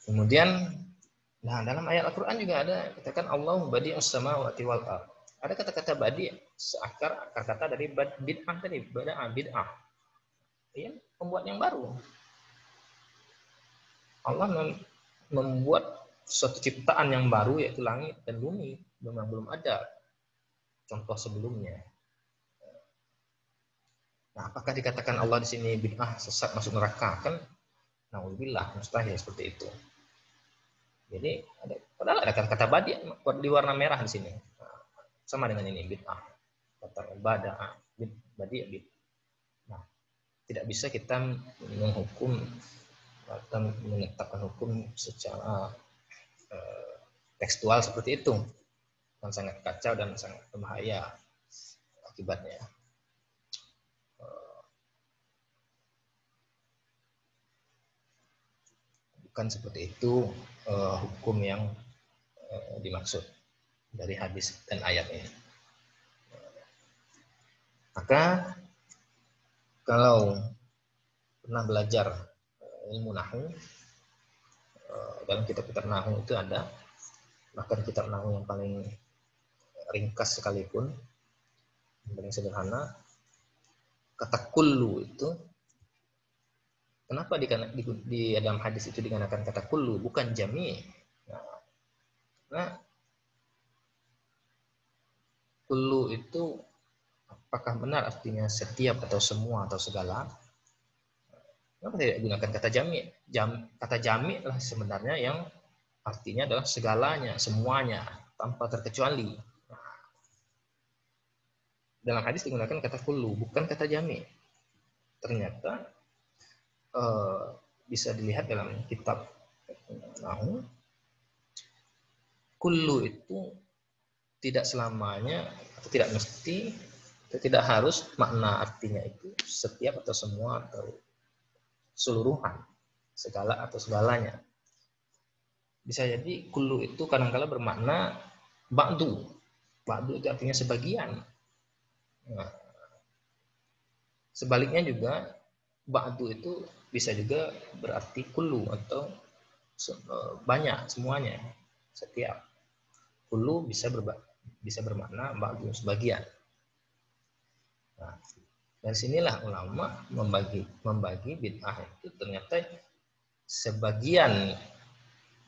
Kemudian, nah dalam ayat Al-Quran juga ada katakan Allahu badi'us samawati wal ardh. Ada kata-kata badi' seakar kata dari bid'ah tadi, bid'ah. Ya, pembuat yang baru. Allah membuat suatu ciptaan yang baru, yaitu langit dan bumi, memang belum ada contoh sebelumnya. Nah, apakah dikatakan Allah di sini bid'ah, sesat, masuk neraka? Kan na'udzubillah, mustahil seperti itu. Jadi padahal ada kata-kata badi di warna merah di sini. Sama dengan ini bid'ah. Kata ibadah, badi, bid'ah. Nah, tidak bisa kita menghukum atau menetapkan hukum secara tekstual seperti itu. Dan sangat kacau dan sangat berbahaya akibatnya. Bukan seperti itu hukum yang dimaksud dari hadis dan ayat ini. Maka kalau pernah belajar ilmu nahwu, dalam kitab-kitab nahwu itu ada, bahkan kitab nahwu yang paling ringkas sekalipun, yang paling sederhana, kata kullu itu kenapa di dalam hadis itu digunakan kata kullu, bukan jami'? Nah, kullu itu apakah benar artinya setiap atau semua atau segala? Kenapa tidak gunakan kata jami'? Kata jami' lah sebenarnya yang artinya adalah segalanya, semuanya, tanpa terkecuali. Dalam hadis digunakan kata kullu, bukan kata jami'. Ternyata bisa dilihat dalam kitab nahwu, kullu itu tidak selamanya atau tidak mesti atau tidak harus makna artinya itu setiap atau semua atau keseluruhan, segala atau segalanya. Bisa jadi kullu itu kadang-kala bermakna ba'du. Ba'du itu artinya sebagian. Nah, sebaliknya juga ba'du itu bisa juga berarti kullu atau banyak, semuanya, setiap. Kullu bisa bermakna ba'du, sebagian. Nah, dari sinilah ulama membagi bid'ah itu ternyata sebagian.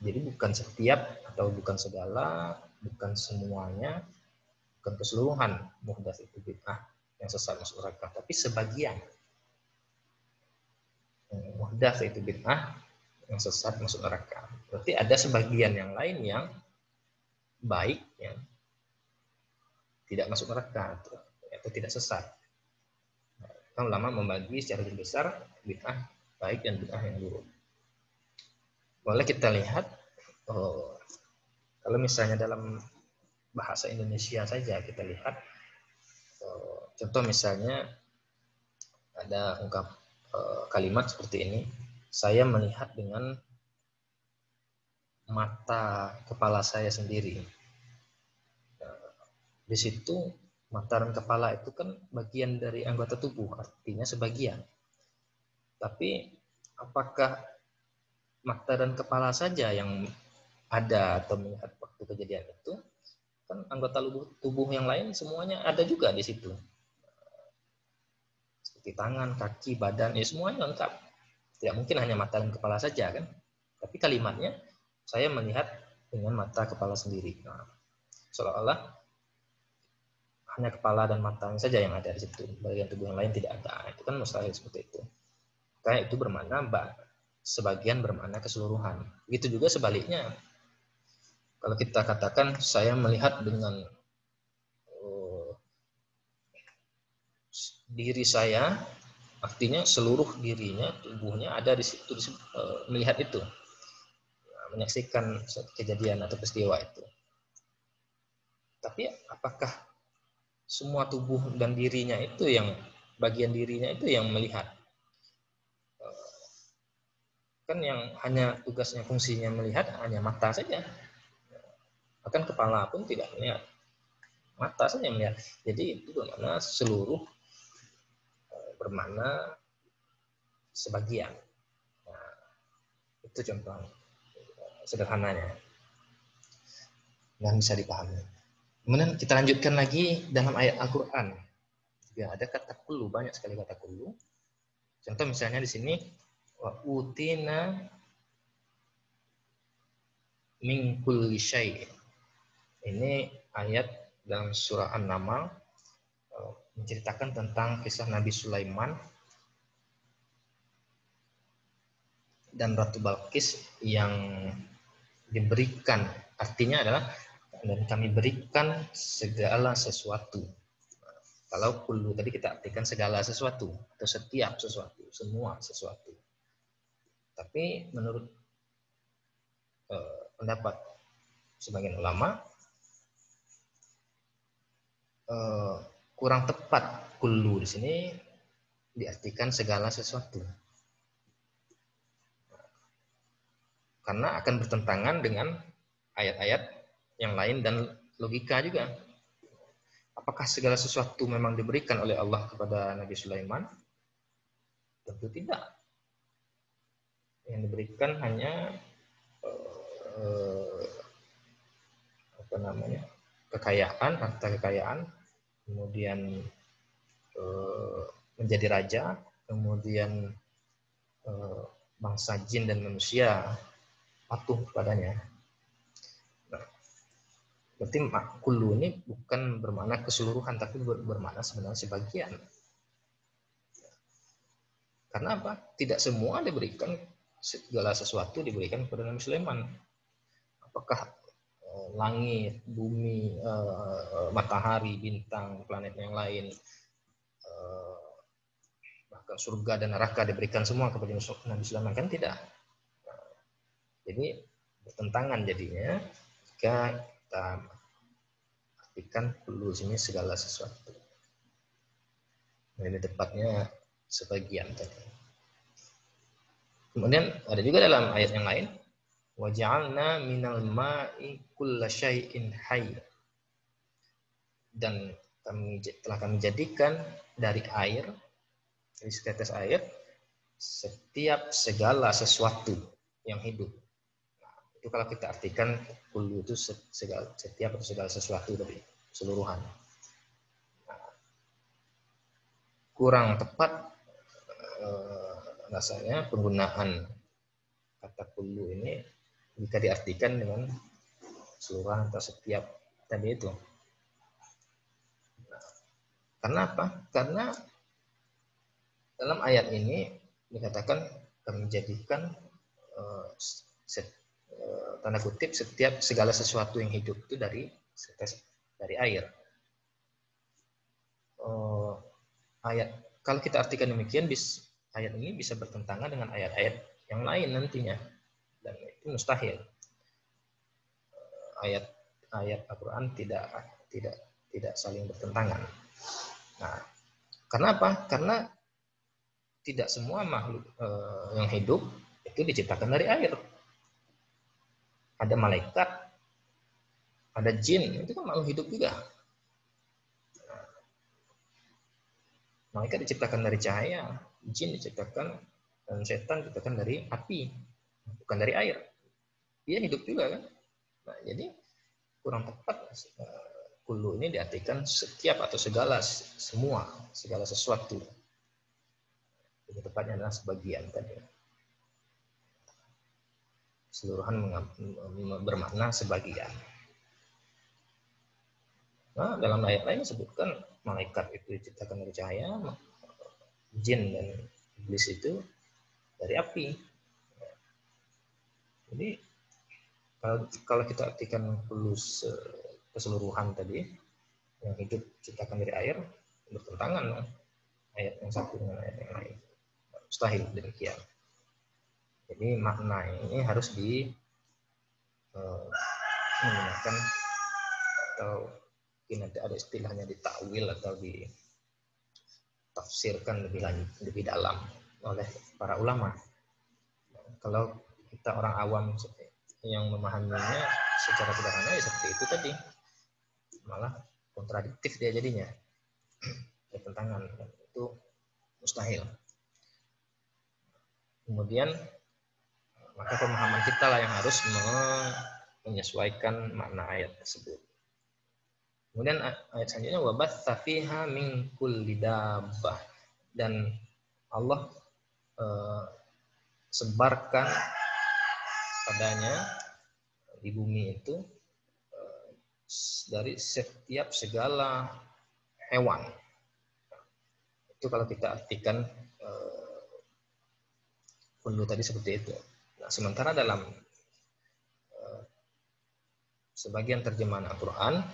Jadi bukan setiap atau bukan segala, bukan semuanya, bukan keseluruhan muhdas itu bid'ah yang sesat masuk neraka, tapi sebagian. Muhdas itu bid'ah yang sesat masuk neraka. Berarti ada sebagian yang lain yang baik, yang tidak masuk neraka atau tidak sesat. Kan ulama membagi secara lebih besar bid'ah baik dan bid'ah yang buruk. Boleh kita lihat kalau misalnya dalam bahasa Indonesia saja kita lihat. Contoh misalnya ada kalimat seperti ini, saya melihat dengan mata kepala saya sendiri. Di situ mata dan kepala itu kan bagian dari anggota tubuh, artinya sebagian. Tapi apakah mata dan kepala saja yang ada atau melihat waktu kejadian itu? Kan anggota tubuh yang lain semuanya ada juga di situ. Seperti tangan, kaki, badan, ya semuanya lengkap. Tidak mungkin hanya mata dan kepala saja kan. Tapi kalimatnya saya melihat dengan mata kepala sendiri. Nah, seolah-olah hanya kepala dan matanya saja yang ada di situ, bagian tubuh yang lain tidak ada. Itu kan mustahil seperti itu. Kayak itu bermakna sebagian bermakna keseluruhan. Begitu juga sebaliknya. Kalau kita katakan saya melihat dengan diri saya, artinya seluruh dirinya, tubuhnya ada di situ, melihat itu, menyaksikan kejadian atau peristiwa itu. Tapi apakah semua tubuh dan dirinya itu yang bagian dirinya itu yang melihat? Kan yang hanya tugasnya fungsinya melihat hanya mata saja. Bahkan kepala pun tidak melihat, mata saja yang melihat. Jadi itu bermakna seluruh, bermakna sebagian. Nah, itu contoh sederhananya dan bisa dipahami. Kemudian kita lanjutkan lagi dalam ayat Al-Quran. Juga ada kata kullu, banyak sekali kata kullu. Contoh misalnya di sini wa utina min kulli syai'. Ini ayat dalam surah An-Naml menceritakan tentang kisah Nabi Sulaiman dan Ratu Balqis yang diberikan, artinya adalah dan kami berikan segala sesuatu. Kalau kullu tadi kita artikan segala sesuatu atau setiap sesuatu, semua sesuatu. Tapi menurut pendapat sebagian ulama kurang tepat kullu di sini diartikan segala sesuatu. Karena akan bertentangan dengan ayat-ayat yang lain dan logika juga. Apakah segala sesuatu memang diberikan oleh Allah kepada Nabi Sulaiman? Tentu tidak. Yang diberikan hanya kekayaan, harta kekayaan, kemudian menjadi raja, kemudian bangsa jin dan manusia patuh padanya. Nah, berarti kullu ini bukan bermakna keseluruhan, tapi bermakna sebenarnya sebagian. Karena apa? Tidak semua diberikan, segala sesuatu diberikan kepada Nabi Sulaiman. Apakah langit, bumi, matahari, bintang, planet yang lain, bahkan surga dan neraka diberikan semua kepada Nabi Sulaiman? Kan tidak. Jadi bertentangan jadinya jika kita artikan kullu sini segala sesuatu. Ini tepatnya sebagian tadi. Kemudian ada juga dalam ayat yang lain, waja'alna minal ma'i kulla syai'in hayy. Dan telah kami jadikan dari air, dari setetes air, setiap segala sesuatu yang hidup. Nah, itu kalau kita artikan kullu itu setiap atau segala sesuatu dari keseluruhan. Nah, kurang tepat rasanya penggunaan kata kullu ini jika diartikan dengan keseluruhan atau setiap tadi itu. Nah, karena apa? Karena dalam ayat ini dikatakan menjadikan tanda kutip setiap segala sesuatu yang hidup itu dari air. Ayat kalau kita artikan demikian, ayat ini bisa bertentangan dengan ayat-ayat yang lain nantinya, dan itu mustahil. Ayat ayat Al-Quran tidak saling bertentangan. Nah, karena apa? Karena tidak semua makhluk yang hidup itu diciptakan dari air. Ada malaikat, ada jin, itu kan makhluk hidup juga. Malaikat diciptakan dari cahaya, jin diciptakan, dan setan diciptakan dari api, bukan dari air. Dia hidup juga kan. Nah, jadi kurang tepat kullu ini diartikan setiap atau segala, semua, segala sesuatu. Lebih tepatnya adalah sebagian tadi. Keseluruhan bermakna sebagian. Nah, dalam ayat lain disebutkan malaikat itu diciptakan dari cahaya, jin dan iblis itu dari api. Jadi kalau kita artikan keseluruhan tadi, yang hidup diciptakan dari air, bertentangan ayat yang satu dengan ayat yang lain. Mustahil demikian. Jadi makna ini harus menggunakan atau mungkin ada istilahnya ditakwil atau ditafsirkan lebih dalam oleh para ulama. Kalau kita orang awam yang memahaminya secara sederhana ya seperti itu tadi, malah kontradiktif dia jadinya, bertentangan, itu mustahil. Kemudian maka pemahaman kita lah yang harus menyesuaikan makna ayat tersebut. Kemudian ayat selanjutnya wabatsa fiha min kulli dabbah, dan Allah sebarkan padanya di bumi itu dari setiap segala hewan. Itu kalau kita artikan kullu tadi seperti itu. Nah, sementara dalam sebagian terjemahan Al-Quran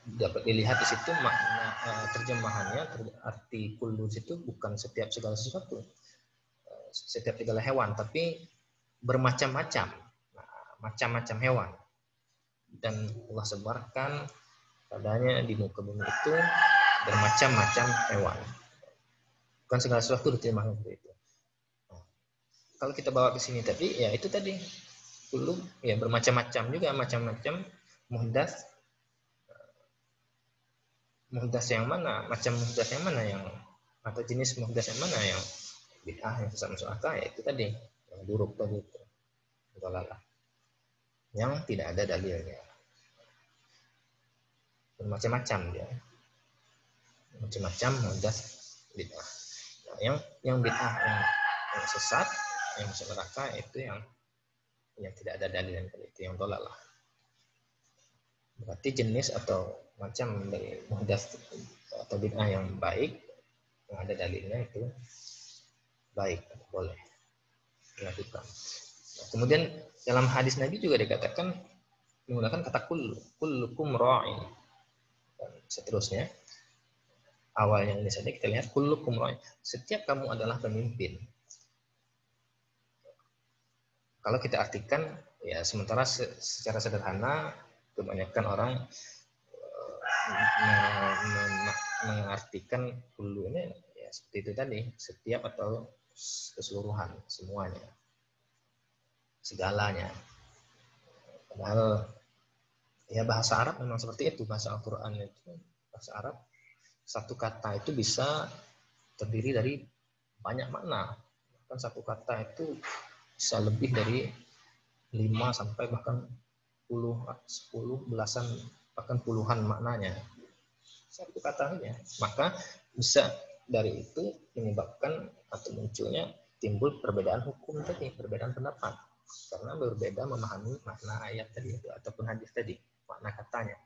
dapat dilihat di situ makna terjemahannya, arti kullu itu bukan setiap segala sesuatu, setiap segala hewan, tapi bermacam-macam, macam-macam hewan. Dan Allah sebarkan padanya di muka bumi itu bermacam-macam hewan. Bukan segala sesuatu diterjemahkan seperti itu. Nah, kalau kita bawa ke sini tadi, ya itu tadi kullu ya bermacam-macam juga, macam-macam muhdatsah. Muhdatsah yang mana? Macam muhdatsah yang mana, yang atau jenis muhdatsah yang mana yang bid'ah, yang sesat masuk akal, ya itu tadi yang buruk tadi itu, dhalalah, yang tidak ada dalilnya. Bermacam-macam dia, macam-macam muhdatsah bid'ah. Nah, yang bid'ah, yang sesat, yang masuk neraka, itu yang tidak ada dalilnya, itu yang dhalalah. Berarti jenis atau macam dari muhdats atau bid'ah yang baik, yang ada dalilnya, itu baik, boleh dilakukan. Nah, kemudian dalam hadis Nabi juga dikatakan menggunakan kata kullukum ra'in, dan seterusnya. Awalnya ini saja kita lihat kullukum ra'in, setiap kamu adalah pemimpin. Kalau kita artikan ya, sementara secara sederhana kebanyakan orang mengartikan kullu ini ya seperti itu tadi, setiap atau keseluruhan, semuanya, segalanya. Padahal ya bahasa Arab memang seperti itu, bahasa Al-Quran itu, bahasa Arab satu kata itu bisa terdiri dari banyak makna. Bahkan satu kata itu bisa lebih dari 5 sampai bahkan 10 belasan bahkan puluhan maknanya satu katanya. Maka bisa dari itu menyebabkan atau munculnya timbul perbedaan hukum tadi, perbedaan pendapat, karena berbeda memahami makna ayat tadi itu ataupun hadis tadi, makna katanya.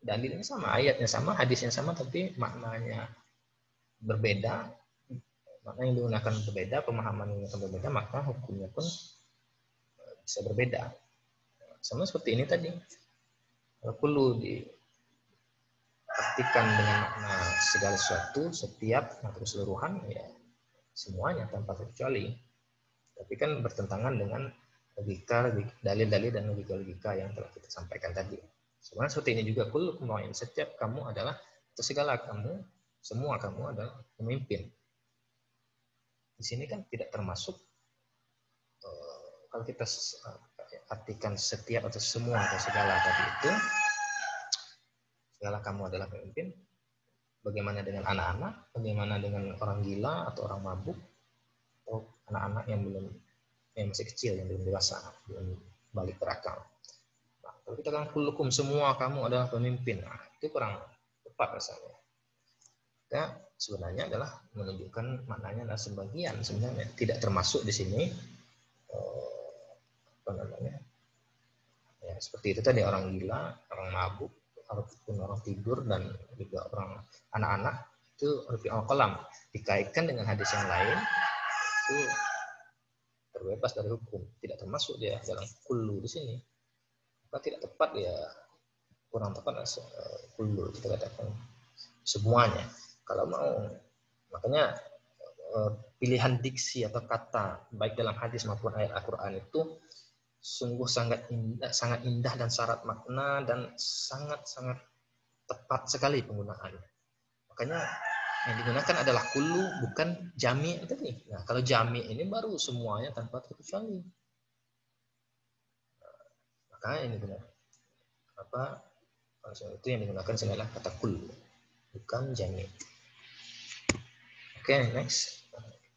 Dalilnya sama, ayatnya sama, hadisnya sama, tapi maknanya berbeda, makna yang digunakan berbeda, pemahaman yang berbeda, maka hukumnya pun bisa berbeda. Sama seperti ini tadi, kullu diartikan dengan makna segala sesuatu, setiap atau keseluruhan, ya semuanya tanpa terkecuali. Tapi kan bertentangan dengan dalil-dalil dan logika-logika yang telah kita sampaikan tadi. Sebenarnya seperti ini juga, kullukum ra'in, setiap kamu adalah, atau segala kamu, semua kamu adalah pemimpin. Di sini kan tidak termasuk kalau kita artikan setiap atau semua atau segala tadi itu, segala kamu adalah pemimpin. Bagaimana dengan anak-anak? Bagaimana dengan orang gila atau orang mabuk? Atau anak-anak yang masih kecil, yang belum dewasa, belum balik berakal. Nah, kalau kita kan kullukum, semua kamu adalah pemimpin, nah, itu kurang tepat rasanya. Kita sebenarnya adalah menunjukkan maknanya adalah sebagian, sebenarnya tidak termasuk di sini apa namanya, ya seperti itu tadi, orang gila, orang mabuk, ataupun orang tidur, dan juga orang anak-anak itu rufi'ul qalam, dikaitkan dengan hadis yang lain itu terbebas dari hukum, tidak termasuk dia dalam kullu di sini. Maka tidak tepat, ya kurang tepat kullu kita katakan semuanya. Kalau mau, makanya pilihan diksi atau kata baik dalam hadis maupun ayat Al-Qur'an itu sungguh sangat indah dan syarat makna, dan sangat-sangat tepat sekali penggunaannya. Makanya yang digunakan adalah kullu, bukan jami' tadi. Nah, kalau jami' ini baru semuanya tanpa terkecuali. Maka ini benar. Itu yang digunakan adalah kata kullu, bukan jami'. Oke, next.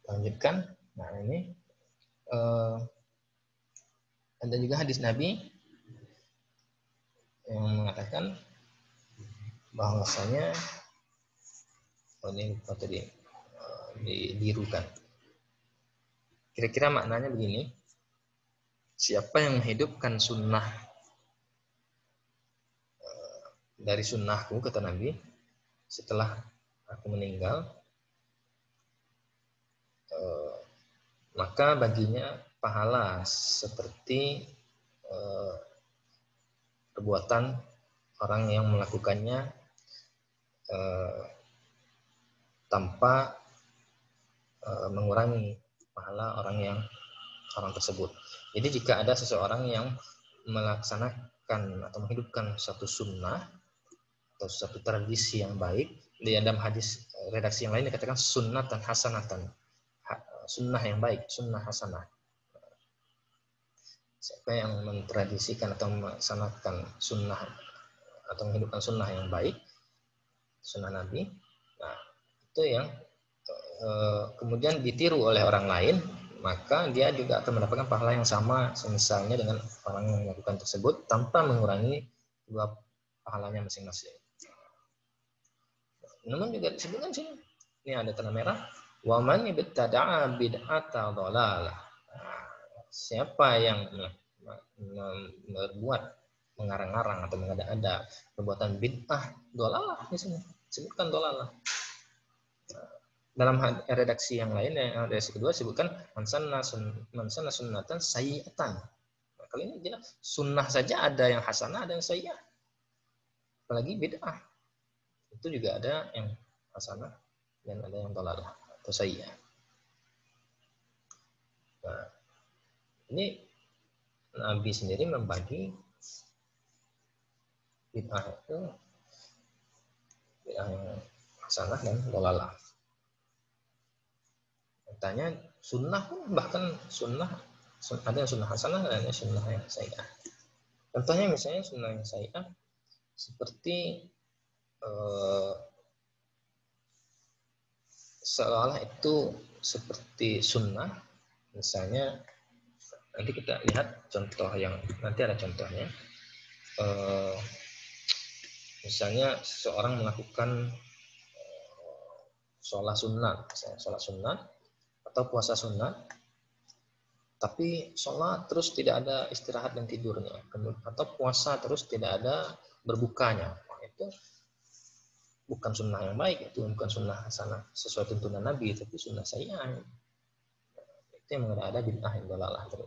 Lanjutkan. Nah, ini ada juga hadis Nabi yang mengatakan bahwasanya ini tadi dibirukan. Kira-kira maknanya begini: siapa yang menghidupkan sunnah dari sunnahku, kata Nabi, setelah aku meninggal, maka baginya pahala seperti perbuatan orang yang melakukannya tanpa mengurangi pahala orang tersebut. Jadi jika ada seseorang yang melaksanakan atau menghidupkan satu sunnah atau satu tradisi yang baik, di dalam hadis redaksi yang lain dikatakan sunnatan hasanatan, sunnah yang baik, sunnah hasanah. Siapa yang mentradisikan atau melaksanakan sunnah atau menghidupkan sunnah yang baik, sunnah Nabi, nah itu yang kemudian ditiru oleh orang lain, maka dia juga akan mendapatkan pahala yang sama semisalnya dengan orang yang melakukan tersebut tanpa mengurangi dua pahalanya masing-masing. Namun juga disebutkan sini, ini ada tanda merah, wa man ibtada'a bid'ata dhalalah. Siapa yang berbuat mengarang-arang atau mengada-ada perbuatan bid'ah, dhalalah di sini sebutkan dhalalah. Dalam redaksi yang lain, yang redaksi kedua sebutkan mansanna sunnatan sayyi'atan. Nah, kali ini jelas sunnah saja ada yang hasanah, ada yang sayyi'ah. Apalagi bid'ah. Itu juga ada yang hasanah dan ada yang dhalalah atau sayyi'ah. Nah, ini Nabi sendiri membagi bid'ah itu bid'ah yang hasanah dan dhalalah. Tanya sunnah pun, bahkan sunnah ada yang sunnah hasanah, ada yang sunnah yang sayyi'ah. Contohnya misalnya sunnah yang sayyi'ah seperti seolah itu seperti sunnah. Misalnya nanti kita lihat contoh yang nanti ada contohnya. Misalnya seorang melakukan sholat sunnah, misalnya sholat sunnah atau puasa sunnah, tapi sholat terus tidak ada istirahat dan tidurnya, atau puasa terus tidak ada berbukanya, itu bukan sunnah yang baik, itu bukan sunnah hasanah sesuai tuntunan Nabi, tapi sunnah sayyi'ah. Itu yang ada bid'ah yang dhalalah itu.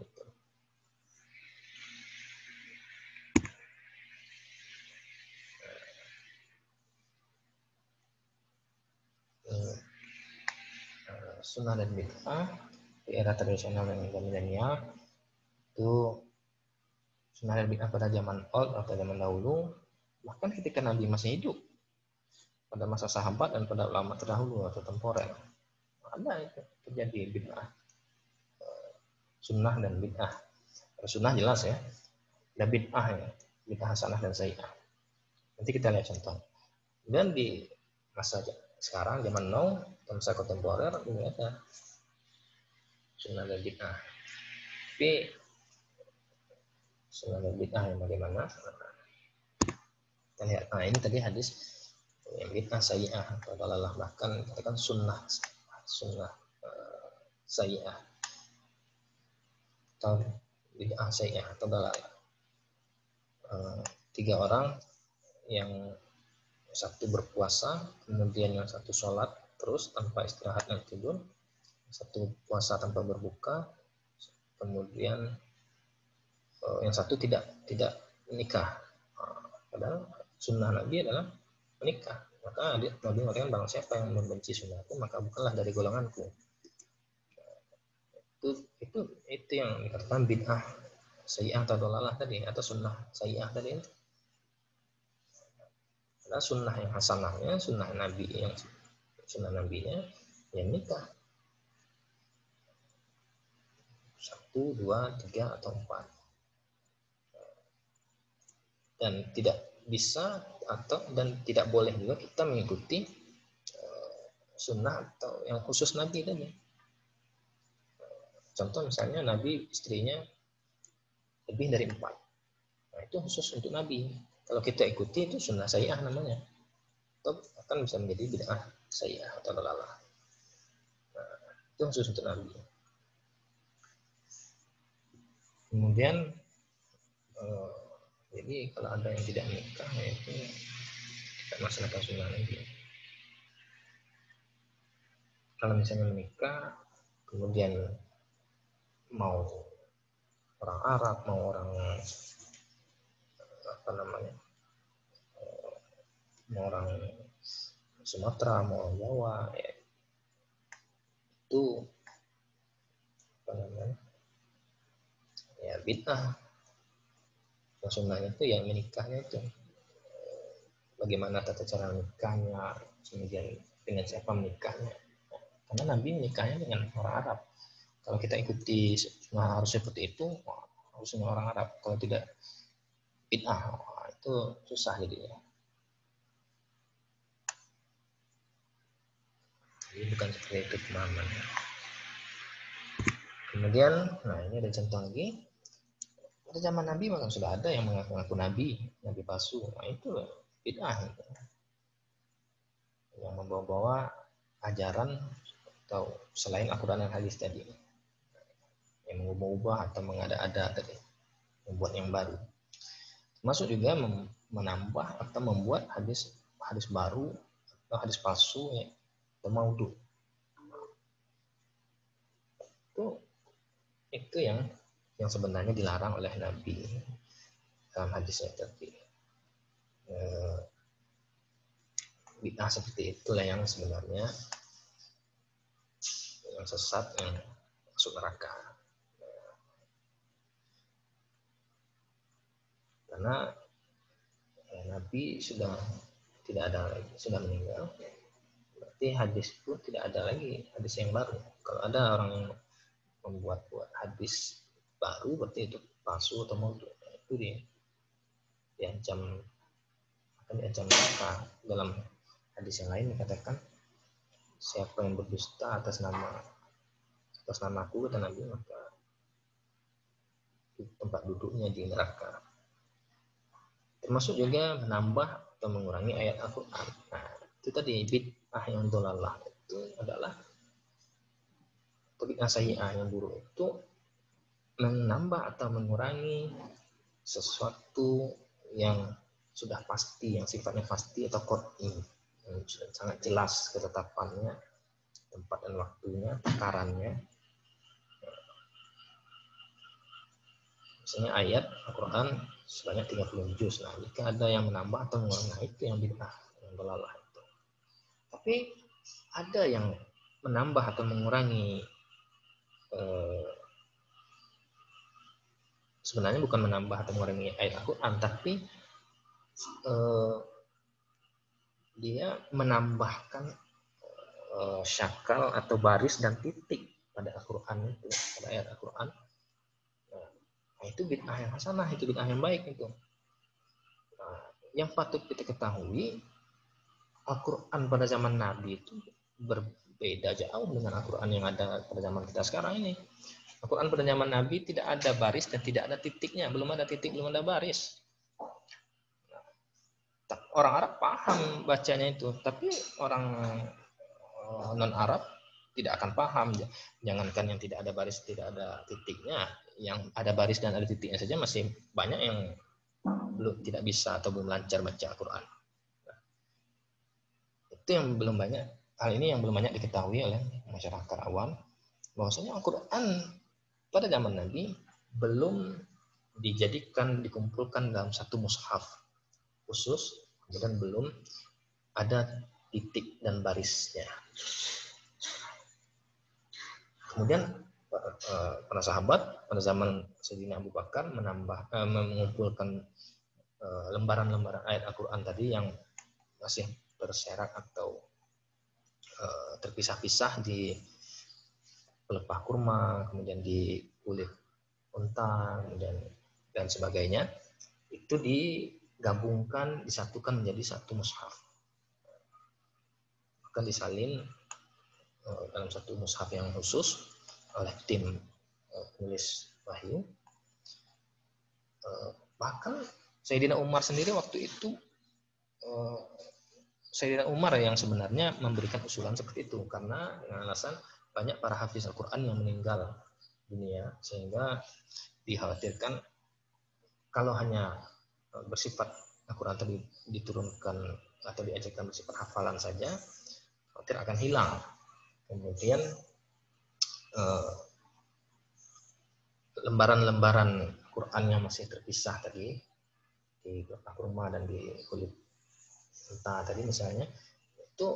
Sunnah dan bid'ah di era tradisional dan milenial Itu sunnah dan bid'ah pada zaman old atau zaman dahulu, bahkan ketika Nabi masih hidup, pada masa sahabat dan pada ulama terdahulu atau temporer, ada itu terjadi bid'ah, sunnah dan bid'ah. Sunnah jelas ya, ada bid'ah ya, bid'ah hasanah dan sayyi'ah. Nanti kita lihat contoh. Dan di masa sekarang zaman now, masa kontemporer, ini ada sunnah dan bid'ah. Tapi sunnah dan bid'ah yang bagaimana? Kita lihat. Nah, ini tadi hadis yang bid'ah sayyi'ah atau dalalah, bahkan katakan sunnah sayyi'ah atau bid'ah sayyi'ah atau dalalah. 3 orang yang satu berpuasa, kemudian yang satu sholat terus tanpa istirahat dan tidur, satu puasa tanpa berbuka, kemudian yang satu tidak menikah. Padahal sunnah Nabi adalah menikah. Maka Nabi mengatakan, barang siapa yang membenci sunnahku maka bukanlah dari golonganku. Itu yang dikatakan bid'ah sayyi'ah atau dalalah tadi, atau sunnah sayyi'ah tadi. Ada sunnah yang hasanahnya, sunnah Nabi yang sunnah Nabinya yang nikah 1, 2, 3 atau 4, dan tidak bisa dan tidak boleh juga kita mengikuti sunnah atau yang khusus Nabi tadi. Contoh misalnya Nabi istrinya lebih dari 4, nah itu khusus untuk Nabi. Kalau kita ikuti itu sunnah sayyi'ah namanya, atau akan bisa menjadi bid'ah sayyi'ah atau dalalah. Nah, itu khusus untuk Nabi. Kemudian jadi kalau ada yang tidak menikah, itu tidak melaksanakan sunnah Nabi. Kalau misalnya menikah, kemudian mau orang Arab, mau orang mau orang Sumatera, mau orang Jawa, ya, itu ya bid'ah. Yang sunnahnya itu yang menikahnya itu bagaimana tata cara menikahnya, kemudian dengan siapa menikahnya. Karena Nabi menikahnya dengan orang Arab. Kalau kita ikuti sunnah harus seperti itu, harusnya orang Arab. Kalau tidak bid'ah, itu susah jadinya. Jadi bukan seperti itu pemahamannya. Kemudian, nah ini ada contoh lagi. Pada zaman Nabi bahkan sudah ada yang mengaku Nabi palsu. Nah itu bid'ah itu. Yang membawa ajaran atau selain Al-Quran dan hadis tadi, yang mengubah atau mengada-ada tadi, membuat yang baru. Termasuk juga menambah atau membuat hadis baru atau hadis palsu ya, atau maudhu. Itu yang sebenarnya dilarang oleh Nabi dalam hadisnya tadi. Bid'ah seperti itulah yang sebenarnya yang sesat, yang masuk neraka. Karena Nabi sudah tidak ada lagi, sudah meninggal, berarti hadis pun tidak ada lagi hadis yang baru. Kalau ada orang yang membuat hadis baru, berarti itu palsu atau maudhu. Itu diancam neraka. Dalam hadis yang lain dikatakan, siapa yang berdusta atas namaku, kata Nabi, maka tempat duduknya di neraka. Termasuk juga menambah atau mengurangi ayat Al-Quran. Nah, itu tadi bid'ah yang dalalah itu adalah bid'ah sayyi'ah yang buruk itu menambah atau mengurangi sesuatu yang sudah pasti, yang sifatnya pasti atau qat'i, yang sangat jelas ketetapannya, tempat dan waktunya, takarannya. Misalnya ayat Al-Quran sebanyak 30 juz. Nah, jika ada yang menambah atau mengurangi, itu yang bid'ah, yang dalalah itu. Tapi ada yang menambah atau mengurangi sebenarnya bukan menambah atau mengurangi ayat Al-Quran, tapi dia menambahkan syakal atau baris dan titik pada Al-Quran itu, pada ayat Al-Quran. Nah, itu bid'ah yang hasanah, itu bid'ah yang baik itu. Nah, yang patut kita ketahui, Al-Quran pada zaman Nabi itu berbeda jauh dengan Al-Quran yang ada pada zaman kita sekarang ini. Al-Quran pada zaman Nabi tidak ada baris dan tidak ada titiknya, belum ada titik, belum ada baris. Orang Arab paham bacanya itu, tapi orang non-Arab tidak akan paham. Jangankan yang tidak ada baris, tidak ada titiknya, yang ada baris dan ada titiknya saja masih banyak yang belum, tidak bisa atau belum lancar baca Al-Quran. Nah, itu yang belum banyak, hal ini yang belum banyak diketahui oleh masyarakat awam, bahwasanya Al-Quran pada zaman Nabi belum dijadikan, dikumpulkan dalam satu mushaf khusus, kemudian belum ada titik dan barisnya. Kemudian para sahabat pada zaman Sayyidina Abu Bakar mengumpulkan lembaran-lembaran ayat Al-Quran tadi yang masih terserak atau terpisah-pisah di pelepah kurma, kemudian di kulit unta, dan sebagainya, itu digabungkan, disatukan menjadi satu mushaf. Akan disalin dalam satu mushaf yang khusus oleh tim penulis wahyu. Bahkan Sayyidina Umar sendiri waktu itu, Sayyidina Umar yang sebenarnya memberikan usulan seperti itu, karena dengan alasan banyak para hafiz Al-Quran yang meninggal dunia, sehingga dikhawatirkan kalau hanya bersifat Al-Quran tadi diturunkan atau diajarkan bersifat hafalan saja, khawatir akan hilang. Kemudian lembaran-lembaran Quran yang masih terpisah tadi di pelepah kurma dan di kulit unta tadi misalnya, itu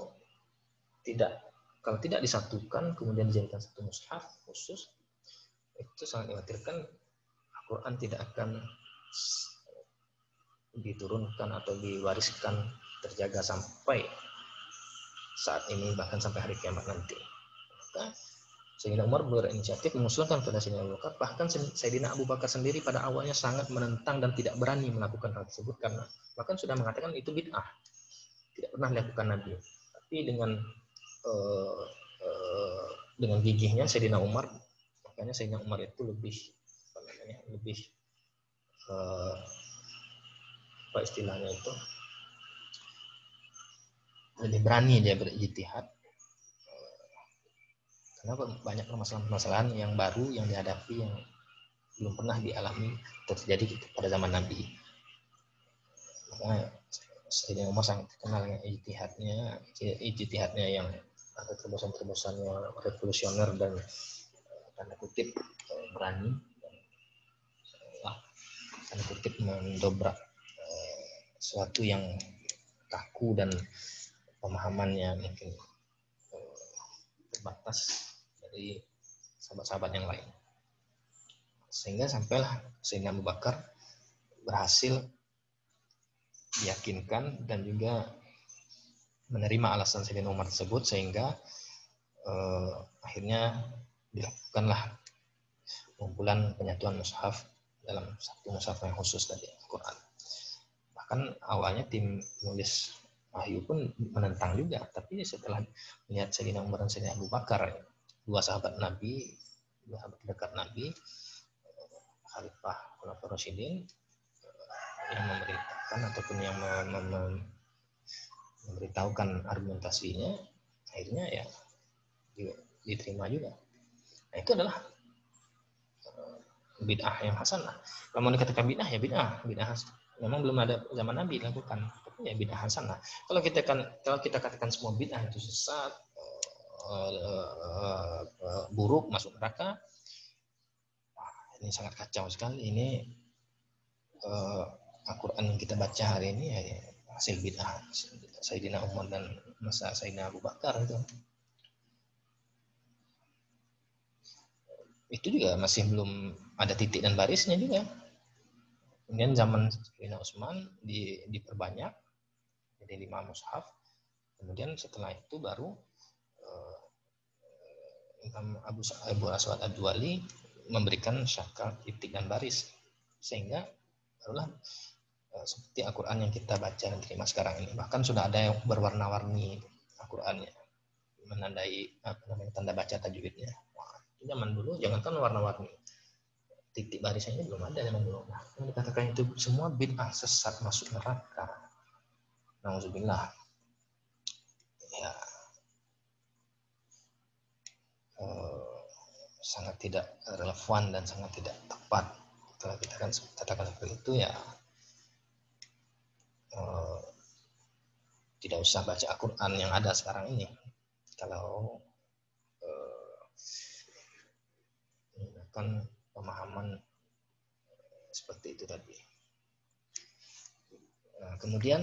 kalau tidak disatukan kemudian dijadikan satu mushaf khusus, itu sangat dikhawatirkan Al-Quran tidak akan diturunkan atau diwariskan terjaga sampai saat ini, bahkan sampai hari kiamat nanti. Maka Sayyidina Umar berinisiatif mengusulkan kepada Sayyidina Abu Bakar, bahkan Sayyidina Abu Bakar sendiri pada awalnya sangat menentang dan tidak berani melakukan hal tersebut, karena bahkan sudah mengatakan itu bid'ah, tidak pernah dilakukan Nabi. Tapi dengan gigihnya Sayyidina Umar, makanya Sayyidina Umar itu lebih apa istilahnya itu, lebih berani dia berijtihad, karena banyak permasalahan-permasalahan yang baru yang dihadapi, yang belum pernah dialami atau terjadi pada zaman Nabi. Makanya Sayyidina Umar sangat terkenal dengan ijtihadnya yang ada terobosan-terobosannya revolusioner dan tanda kutip berani, tanda kutip mendobrak sesuatu yang kaku dan pemahamannya mungkin terbatas dari sahabat-sahabat yang lain, sehingga sampailah Sayyidina Abu Bakar berhasil diyakinkan dan juga menerima alasan Sayyidina Umar tersebut, sehingga akhirnya dilakukanlah pengumpulan penyatuan mushaf dalam satu mushaf yang khusus dari Al-Quran. Bahkan awalnya tim penulis wahyu pun menentang juga, tapi setelah melihat Sayyidina Umar dan Sayyidina Abu Bakar, dua sahabat Nabi, dua sahabat dekat Nabi, Khalifah Khulafaur Rasyidin, yang memerintahkan ataupun yang memberitahukan argumentasinya, akhirnya ya diterima juga. Nah, itu adalah bid'ah yang hasanah. Kalau mau dikatakan bid'ah ya bid'ah memang belum ada zaman Nabi dilakukan, tapi ya bid'ah hasanah. Kalau kita katakan semua bid'ah itu sesat, buruk, masuk neraka, ini sangat kacau sekali. Ini Al-Quran yang kita baca hari ini ya hasil bid'ah Sayyidina Umar dan masa Sayyidina Abu Bakar itu juga masih belum ada titik dan barisnya juga. Kemudian zaman Sayyidina Utsman diperbanyak jadi 5 mushaf. Kemudian setelah itu baru Imam Abu Aswad Ad-Duali memberikan syakal, titik dan baris, sehingga barulah seperti Al-Quran yang kita baca dan terima sekarang ini. Bahkan sudah ada yang berwarna-warni Al-Qurannya, menandai tanda baca tajwidnya. Wah, itu zaman dulu jangankan warna-warni, titik barisnya belum ada zaman dulu. Nah, yang dikatakan itu semua bid'ah, sesat, masuk neraka. Nauzubillah. Ya, sangat tidak relevan dan sangat tidak tepat. Kalau kita kan katakan seperti itu, ya tidak usah baca Al-Quran yang ada sekarang ini. Kalau menggunakan pemahaman seperti itu tadi. Nah, kemudian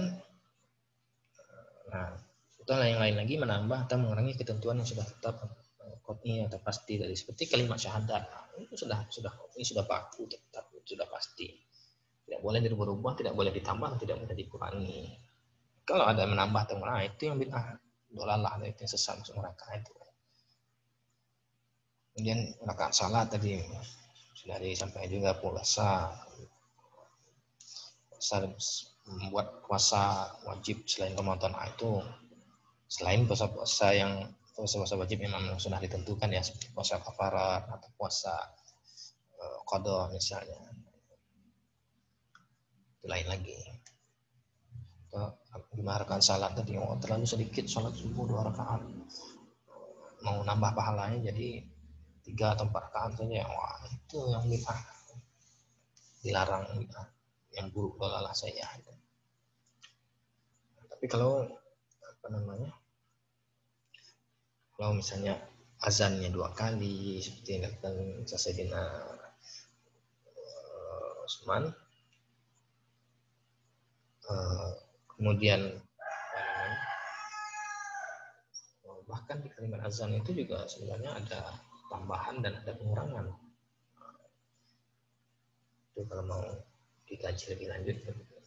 itu yang lain lagi menambah atau mengurangi ketentuan yang sudah tetap qat'i atau pasti tadi, seperti kalimat syahadat. Itu sudah baku, tetap sudah pasti. Tidak boleh dirubah-rubah, tidak boleh ditambah, tidak boleh dikurangi. Kalau ada menambah atau mengurangi, itu yang bid'ah, dolalah, itu yang sesat, masuk neraka itu. Kemudian rakaat salat tadi sudah disampaikan juga, puasa membuat puasa wajib selain Ramadan itu, selain puasa-puasa yang puasa wajib memang sudah ditentukan ya, seperti puasa kafarat atau puasa qada misalnya, itu lain lagi. Gimana rakaat salat tadi, terlalu sedikit salat subuh 2 rakaat, mau nambah pahalanya jadi 3 atau 4 rakaat saja, wah itu yang bid'ah, dilarang, yang buruk dolalah saya. Tapi kalau kalau misalnya azannya 2 kali seperti yang dilakukan Sayyidina Utsman, kemudian bahkan di kalimat azan itu juga sebenarnya ada tambahan dan ada pengurangan. Itu kalau mau dikaji lebih lanjut,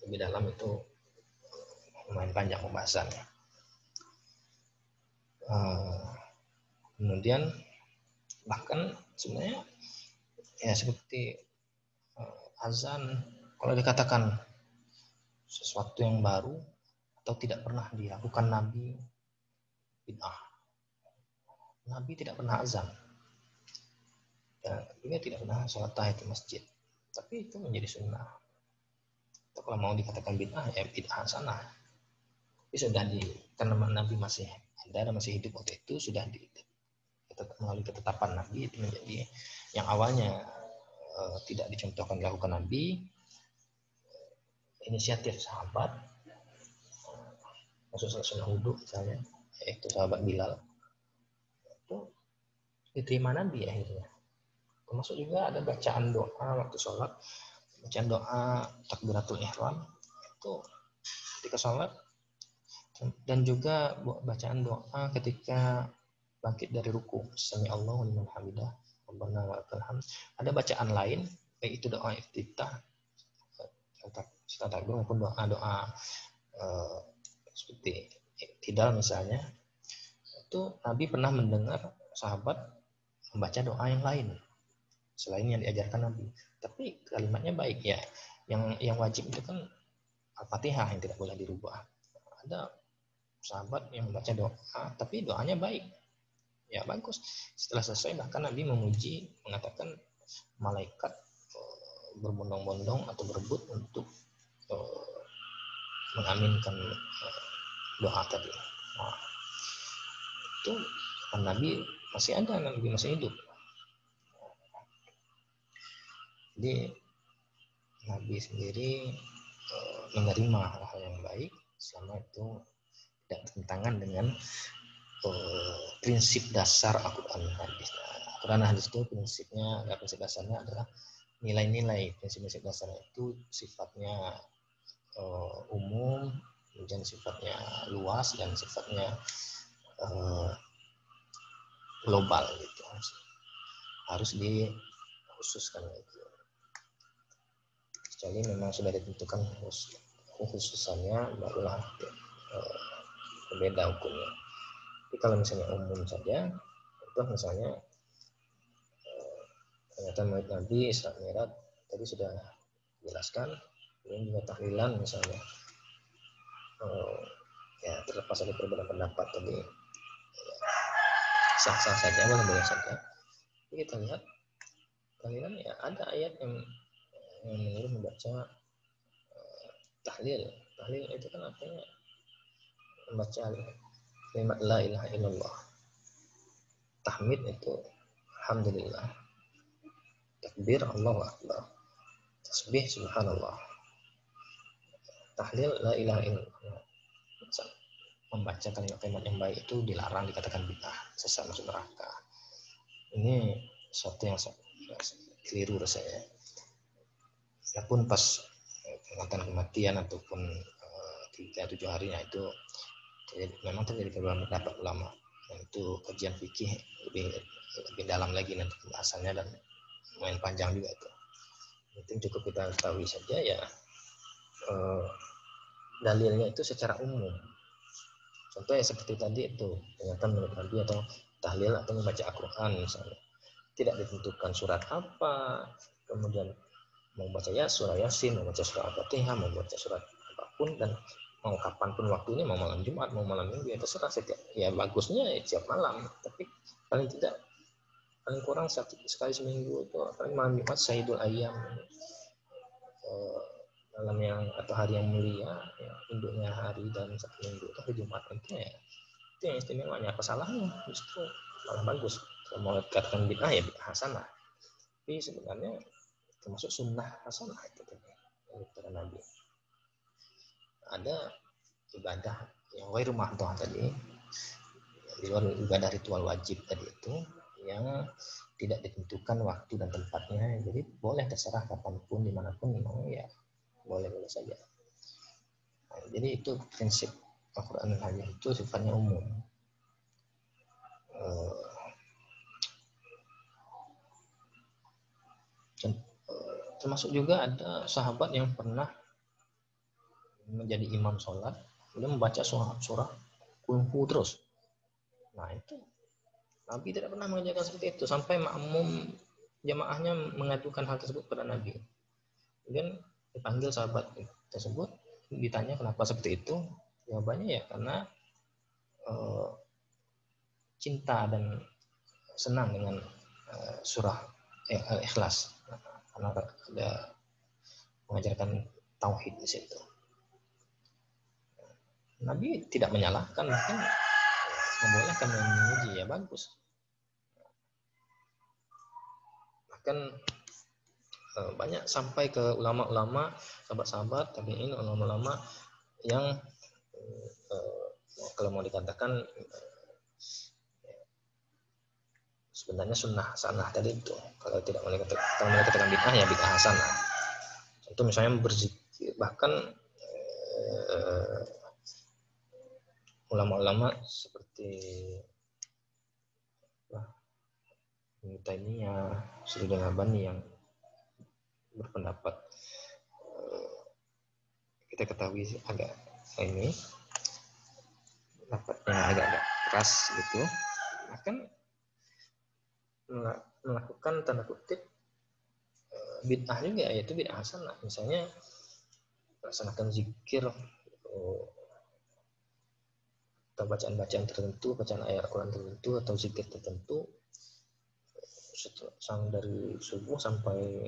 lebih dalam, itu lumayan panjang pembahasannya. Kemudian bahkan sebenarnya ya seperti azan, kalau dikatakan sesuatu yang baru atau tidak pernah dilakukan Nabi, bid'ah. Nabi tidak pernah azan, dan juga tidak pernah sholat tahiyat masjid, tapi itu menjadi sunnah. Atau kalau mau dikatakan bid'ah, ya bid'ah sana. Tapi sudah karena Nabi masih ada dan masih hidup waktu itu, sudah melalui ketetapan Nabi, itu menjadi yang awalnya tidak dicontohkan dilakukan Nabi, inisiatif sahabat, maksudnya sunnah wudhu misalnya, yaitu sahabat Bilal, itu diterima Nabi akhirnya. Termasuk juga ada bacaan doa waktu sholat, bacaan doa takbiratul ihram itu ketika sholat, dan juga bacaan doa ketika bangkit dari ruku, sami Allahu liman hamidah, rabbana wa lakal hamd. Ada bacaan lain, baik itu doa iftitah, takbir maupun doa seperti iktidal misalnya. Itu Nabi pernah mendengar sahabat membaca doa yang lain selain yang diajarkan Nabi, tapi kalimatnya baik ya. Yang wajib itu kan Al-Fatihah yang tidak boleh dirubah. Ada sahabat yang membaca doa tapi doanya baik, ya bagus. Setelah selesai bahkan Nabi memuji, mengatakan malaikat berbondong-bondong atau berebut untuk mengaminkan doa tadi. Nah, itu Nabi masih ada, Nabi masih hidup. Jadi Nabi sendiri menerima hal-hal yang baik selama itu tidak bertentangan dengan prinsip dasar Al-Quran dan Hadis. Al-Quran dan Hadis itu prinsip dasarnya adalah nilai-nilai. Prinsip dasarnya itu sifatnya umum, kemudian sifatnya luas, dan sifatnya global gitu. Harus dikhususkan itu Kecuali memang sudah ditentukan khususannya, barulah berbeda hukumnya. Tapi kalau misalnya umum saja, itu misalnya ternyata Maulid Nabi, Isra Mi'raj tadi sudah dijelaskan, kemudian juga tahlilan misalnya, ya terlepas dari perbedaan pendapat tadi, sah-sah saja, boleh-boleh saja. Jadi kita lihat tahlilan, ya ada ayat yang menyuruh membaca tahlil. Tahlil itu kan artinya membaca kalimat la ilaha illallah. Tahmid itu alhamdulillah. Takbir Allahu akbar. Tasbih subhanallah. Tahlil la ilaha illallah. Membaca kalimat-kalimat yang baik itu dilarang, dikatakan bid'ah, sesat, masuk neraka. Ini sesuatu yang keliru rasanya. Walaupun pas peringatan kematian ataupun 3-7 harinya itu memang terjadi perbedaan pendapat ulama. Dan itu kajian fikih lebih dalam lagi nanti pembahasannya, dan lumayan panjang juga itu. Mungkin cukup kita ketahui saja ya, dalilnya itu secara umum. Contohnya seperti tadi itu, peringatan Maulid Nabi atau tahlil atau membaca Al-Quran misalnya. Tidak ditentukan surat apa, kemudian mau baca surah Yasin, mau baca surah Al-Fatihah, mau baca surat apapun, dan mau kapanpun waktunya, mau malam Jumat, mau malam Minggu, ya terserah. Ya bagusnya ya tiap malam, tapi paling tidak, paling kurang sekali seminggu itu, paling malam Jumat Sayyidul Ayyam, malam yang atau hari yang mulia, ya, induknya hari dan satu minggu itu hari Jumat, itu ya itu yang istimewanya. Apa salahnya? Justru malah bagus. Kalau mau dikatakan bid'ah ya bid'ah hasanah, tapi sebenarnya termasuk sunnah hasanah itu tadi dari Nabi. Ada ibadah yang ghairu mahdhah tadi, di luar ibadah ritual wajib tadi itu, yang tidak ditentukan waktu dan tempatnya, jadi boleh terserah kapanpun dimanapun, memang ya boleh-boleh saja. Nah, jadi itu prinsip Al-Quran hanya itu sifatnya umum. Termasuk juga ada sahabat yang pernah menjadi imam sholat, dia membaca surah Qul terus. Nah itu Nabi tidak pernah mengajarkan seperti itu, sampai makmum jamaahnya mengadukan hal tersebut kepada Nabi. Kemudian dipanggil sahabat tersebut, ditanya kenapa seperti itu. Jawabannya ya karena cinta dan senang dengan surah Al-Ikhlas, karena ada mengajarkan tauhid di situ. Nabi tidak menyalahkan, mungkin membolehkan memuji, ya bagus. Bahkan banyak sampai ke ulama-ulama, sahabat-sahabat, tabi'in, ulama-ulama yang kalau mau dikatakan sebenarnya sunnah hasanah tadi itu. Kalau tidak boleh katakan bid'ah ya bid'ah hasanah. Itu misalnya berzikir, bahkan ulama-ulama seperti Ibnu Taimiyah, Syekh Al-Albani yang berpendapat, kita ketahui agak ini pendapatnya agak keras gitu, akan melakukan tanda kutip bid'ah juga, yaitu bid'ah hasanah. Misalnya melaksanakan zikir atau bacaan-bacaan tertentu, bacaan ayat Al-Quran tertentu atau zikir tertentu dari subuh sampai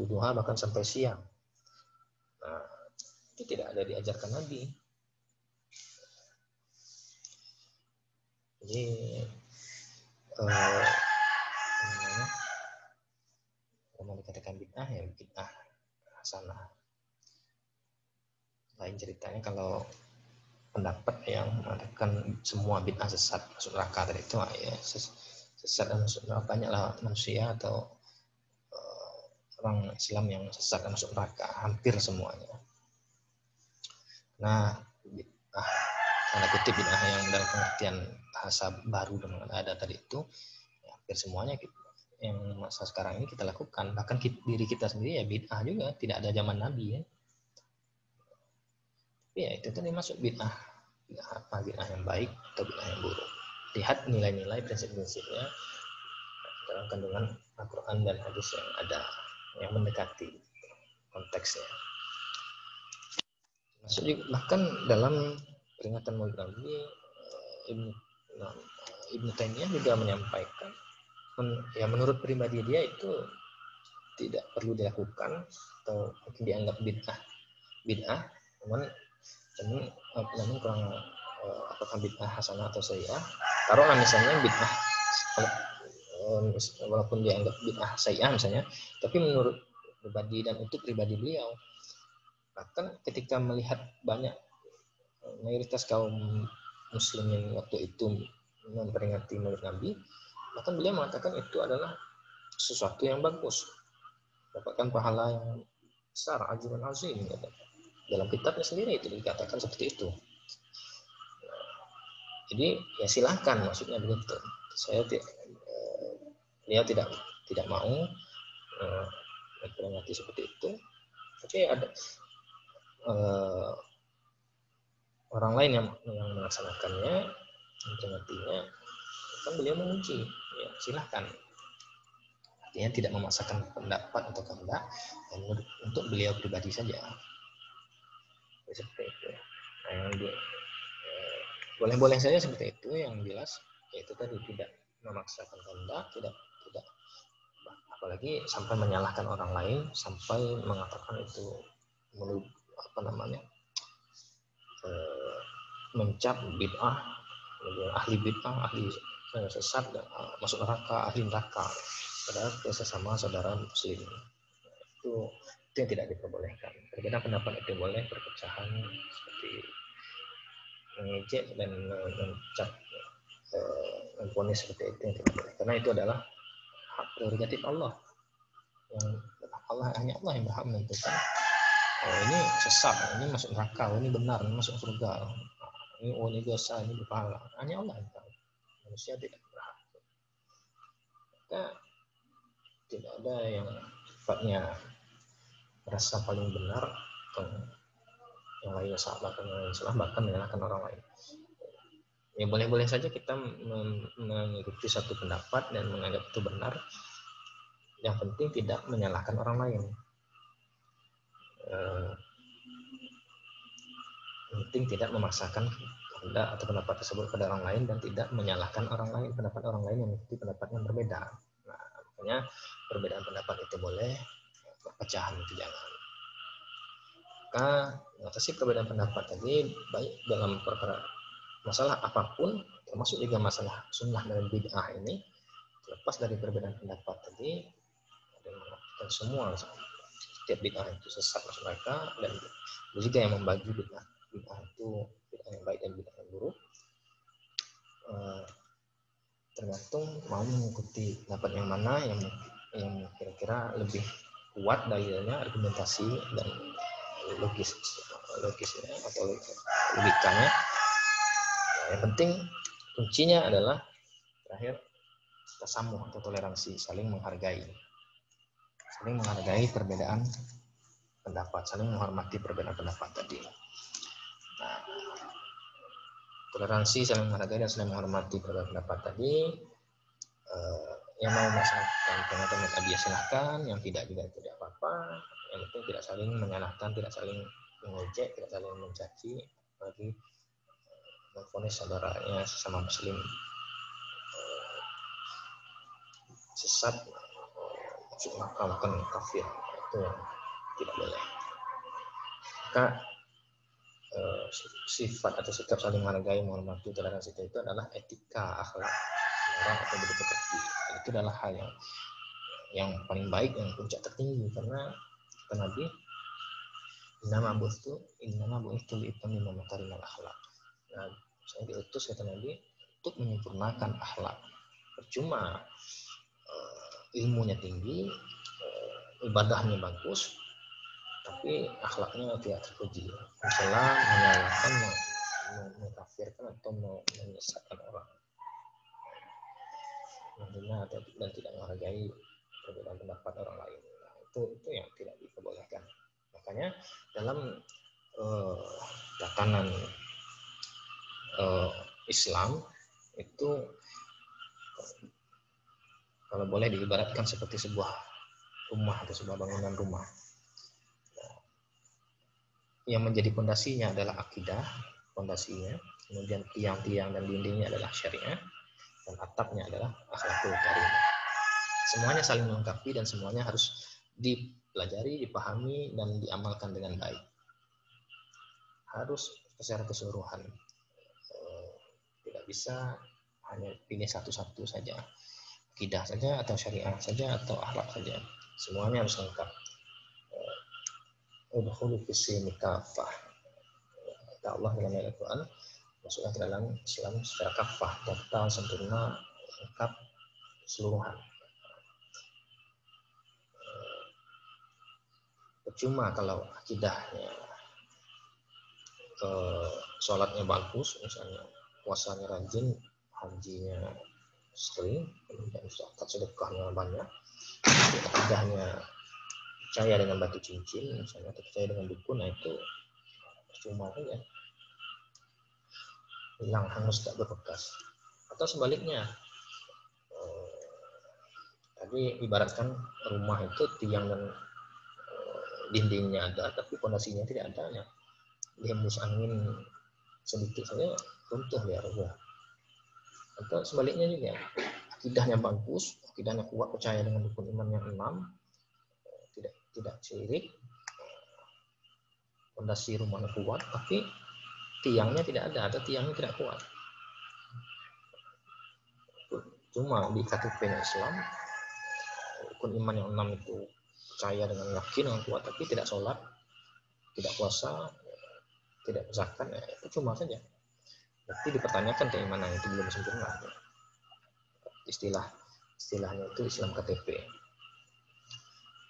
duha, bahkan sampai siang. Nah, itu tidak ada diajarkan Nabi. Jadi kalau dikatakan bid'ah ya bid'ah hasanah. Lain ceritanya kalau pendapat yang mengatakan semua bid'ah sesat masuk neraka tadi itu, ya sesat dan masuk neraka, banyaklah manusia atau orang Islam yang sesat dan masuk neraka, hampir semuanya. Nah, bid'ah tanda kutip bid'ah yang dalam pengertian bahasa baru dan ada tadi itu, ya, hampir semuanya gitu, yang masa sekarang ini kita lakukan. Bahkan diri kita sendiri ya bid'ah juga, tidak ada zaman Nabi ya. Tapi ya itu tadi masuk bid'ah. Bid'ah apa? Bid'ah yang baik atau bid'ah yang buruk. Lihat nilai-nilai prinsip-prinsipnya dalam kandungan Al-Quran dan hadis yang ada, yang mendekati konteksnya. Masuk juga, bahkan dalam peringatan Maulid Nabi, Ibnu Taimiyah juga menyampaikan, ya menurut pribadi dia itu tidak perlu dilakukan atau mungkin dianggap bid'ah, namun kurang apakah bid'ah hasanah atau sayyi'ah. Taruhlah misalnya bid'ah, walaupun dianggap bid'ah sayyi'ah misalnya, tapi menurut pribadi dan untuk pribadi beliau, bahkan ketika melihat banyak mayoritas kaum muslimin waktu itu memperingati Maulid Nabi, bahkan beliau mengatakan itu adalah sesuatu yang bagus, dapatkan pahala yang besar, ajrun azim. Dalam kitabnya sendiri itu dikatakan seperti itu. Jadi ya silahkan, maksudnya begitu. Dia tidak mau memperingati seperti itu, tapi ada orang lain yang melaksanakannya, memperingatinya, kan beliau menguji, ya silahkan. Artinya tidak memaksakan pendapat atau kehendak, untuk beliau pribadi saja. Seperti itu. Nah, yang boleh-boleh saja seperti itu, yang jelas yaitu tadi tidak memaksakan kehendak, tidak apalagi sampai menyalahkan orang lain, sampai mengatakan itu mencap bid'ah, ahli bid'ah, ahli sesat, masuk neraka, ahli neraka, padahal sesama saudara muslim. Itu yang tidak diperbolehkan. Berbeda pendapat itu boleh, perpecahan seperti mengejek dan mencap, memponis seperti itu yang tidak boleh, karena itu adalah hak prerogatif Allah. Hanya Allah yang berhak menentukan, ini sesat, ini masuk neraka, ini benar, ini masuk surga, ini dosa, ini berpahala. Hanya Allah yang tahu. Manusia tidak berhak. Maka tidak ada yang sifatnya merasa paling benar atau yang lainnya salah, bahkan menyalahkan orang lain. Ya boleh-boleh saja kita mengikuti satu pendapat dan menganggap itu benar. Yang penting tidak menyalahkan orang lain. Penting tidak memaksakan kehendak atau pendapat tersebut pada orang lain, dan tidak menyalahkan orang lain, pendapat orang lain yang mengikuti pendapat yang berbeda. Nah, makanya perbedaan pendapat itu boleh, perpecahan itu jangan. Maka mengatasi perbedaan pendapat tadi, baik dalam perkara masalah apapun, termasuk juga masalah sunnah dan bid'ah ini, terlepas dari perbedaan pendapat tadi, dan mengatakan semua setiap bid'ah itu sesat masuk neraka, dan juga yang membagi bid'ah itu bid'ah yang baik dan bid'ah yang buruk, tergantung mau mengikuti pendapat yang mana yang kira-kira lebih kuat dalilnya, argumentasi dan logisnya atau logikanya. Yang penting kuncinya adalah terakhir tasamuh atau toleransi, saling menghargai perbedaan pendapat, saling menghormati perbedaan pendapat tadi. Nah, toleransi, saling menghargai dan saling menghormati perbedaan pendapat tadi, yang mau melaksanakan pendapat tadi ya silahkan, yang tidak juga tidak apa-apa. Yang penting tidak saling menyalahkan, tidak saling mengejek, tidak saling mencaci, apalagi memvonis saudaranya sesama muslim sesat, masuk neraka, bahkan kafir, itu yang tidak boleh. Maka sifat atau sikap saling menghargai, menghormati, toleransi itu adalah etika, akhlak orang atau budi pekerti. Itu adalah hal yang paling baik, yang puncak tertinggi, karena kata Nabi, innama bu'itsu liutammima makarimal akhlak. Nah, saya diutus, kata Nabi, untuk menyempurnakan akhlak. Percuma ilmunya tinggi, ibadahnya bagus, tapi akhlaknya tidak terpuji, mencela, menyalahkan, mengkafirkan atau menyesatkan orang. menghina dan tidak menghargai perbedaan pendapat orang lain. Nah, itu yang tidak diperbolehkan. Makanya dalam tatanan Islam itu kalau boleh diibaratkan seperti sebuah rumah atau sebuah bangunan rumah. Yang menjadi pondasinya adalah akidah, pondasinya, kemudian tiang-tiang dan dindingnya adalah syariah, dan atapnya adalah akhlakul karimah. Semuanya saling melengkapi dan semuanya harus dipelajari, dipahami, dan diamalkan dengan baik. Harus secara keseluruhan. Tidak bisa hanya pilih satu-satu saja. Akidah saja atau syariah saja atau akhlak saja. Semuanya harus lengkap. Udkhulu fis-silmi kafah. Kata Allah dalam ayat Al-Quran, masuklah ke dalam Islam secara kafah, total, sempurna, lengkap, keseluruhan. Percuma kalau akidahnya, sholatnya bagus, misalnya puasanya rajin, hajinya sering, kemudian zakat sedekahnya banyak, akidahnya percaya dengan batu cincin, misalnya, atau percaya dengan dukun, nah itu percuma saja, hilang, hangus, tak berbekas. Atau sebaliknya, tadi ibaratkan rumah itu tiang dan dindingnya ada, tapi fondasinya tidak ada, ya. Dihembus angin sedikit saja runtuh ya roboh. Atau sebaliknya juga, akidahnya bagus, akidahnya kuat, percaya dengan rukun iman yang 6, tidak syirik, fondasi rumahnya kuat, tapi tiangnya tidak ada atau tiangnya tidak kuat. Cuma di KTP Islam, rukun iman yang 6 itu percaya dengan yakin, dengan kuat, tapi tidak sholat, tidak puasa, tidak zakat, itu cuma saja. Tapi dipertanyakan keimanan itu belum sempurna. Istilahnya itu Islam KTP.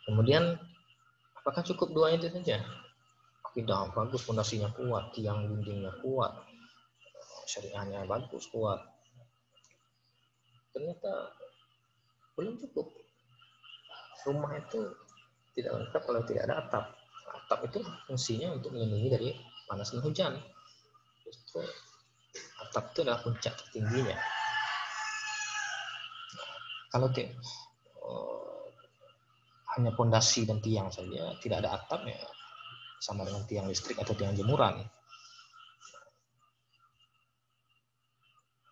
Kemudian apakah cukup dua itu saja? Akidah bagus, fondasinya kuat, tiang dindingnya kuat, syariahnya bagus, kuat. Ternyata belum cukup. Rumah itu tidak lengkap kalau tidak ada atap. Atap itu fungsinya untuk melindungi dari panas dan hujan. Justru atap itu adalah puncak tertingginya. Kalau hanya fondasi dan tiang saja, tidak ada atap, ya sama dengan tiang listrik atau tiang jemuran.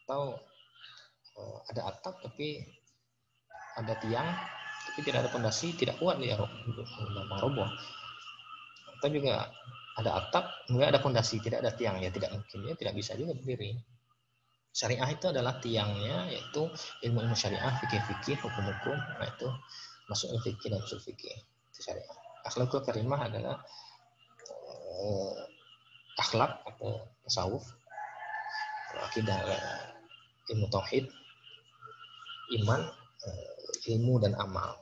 Atau ada atap tapi ada tiang tapi tidak ada fondasi, tidak kuat, dia gampang roboh. Atau juga ada atap, enggak ada fondasi, tidak ada tiang, ya tidak mungkin, ya tidak bisa juga berdiri. Syariah itu adalah tiangnya, yaitu ilmu syariah, fikih, hukum-hukum. Nah itu masuk fikih dan usul fikih, itu syariah. Akhlakul karimah adalah akhlak atau tasawuf, akidah, ilmu tauhid, iman, ilmu dan amal.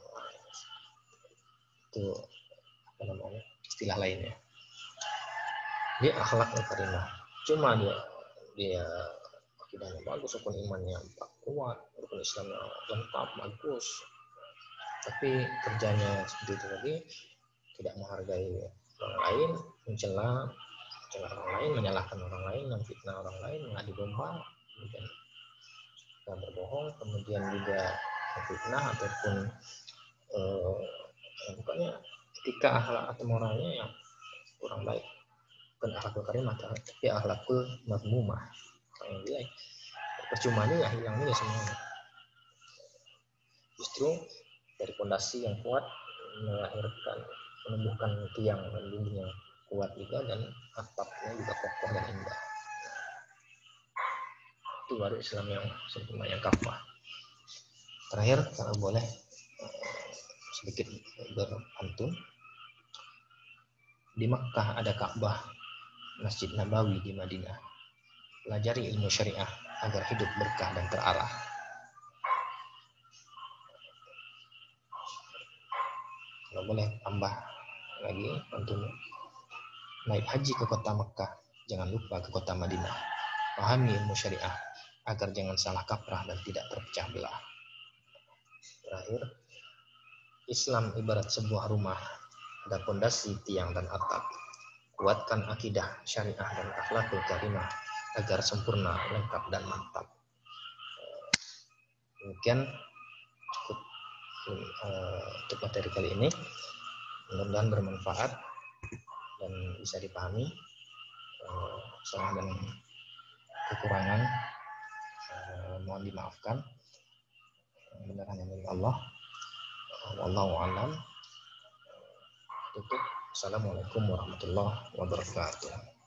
Itu apa namanya, istilah lainnya. Dia akhlakul karimah. Cuma dia akidahnya bagus, rukun imannya kuat, rukun Islamnya lengkap, bagus, tapi kerjanya seperti itu tadi, tidak menghargai orang lain, mencela orang lain, menyalahkan orang lain, memfitnah orang lain, mengadu domba, kemudian berbohong, kemudian juga memfitnah ataupun pokoknya etika akhlak atau moralnya yang kurang baik. Bukan akhlakul karimah, tapi akhlakul mazmumah, yang jelek. Percuma juga, hilang juga semuanya. Justru dari fondasi yang kuat melahirkan, menumbuhkan tiang dan dinding yang kuat juga, dan atapnya juga kokoh dan indah. Itu baru Islam yang sempurna, yang kafah. Terakhir, kalau boleh sedikit berpantun. Di Makkah ada Ka'bah, Masjid Nabawi di Madinah. Pelajari ilmu syariah agar hidup berkah dan terarah. Kalau boleh tambah lagi pantunnya. Naik haji ke kota Makkah, jangan lupa ke kota Madinah. Pahami ilmu syariah agar jangan salah kaprah dan tidak terpecah belah. Terakhir, Islam ibarat sebuah rumah, ada pondasi, tiang, dan atap. Kuatkan akidah, syariah, dan akhlakul karimah agar sempurna, lengkap, dan mantap. Demikian cukup untuk materi kali ini. Mudah-mudahan bermanfaat dan bisa dipahami. Salah dan kekurangan mohon dimaafkan. Benar hanya milik Allah. Wallahu a'lam. Tutup. Assalamualaikum warahmatullahi wabarakatuh.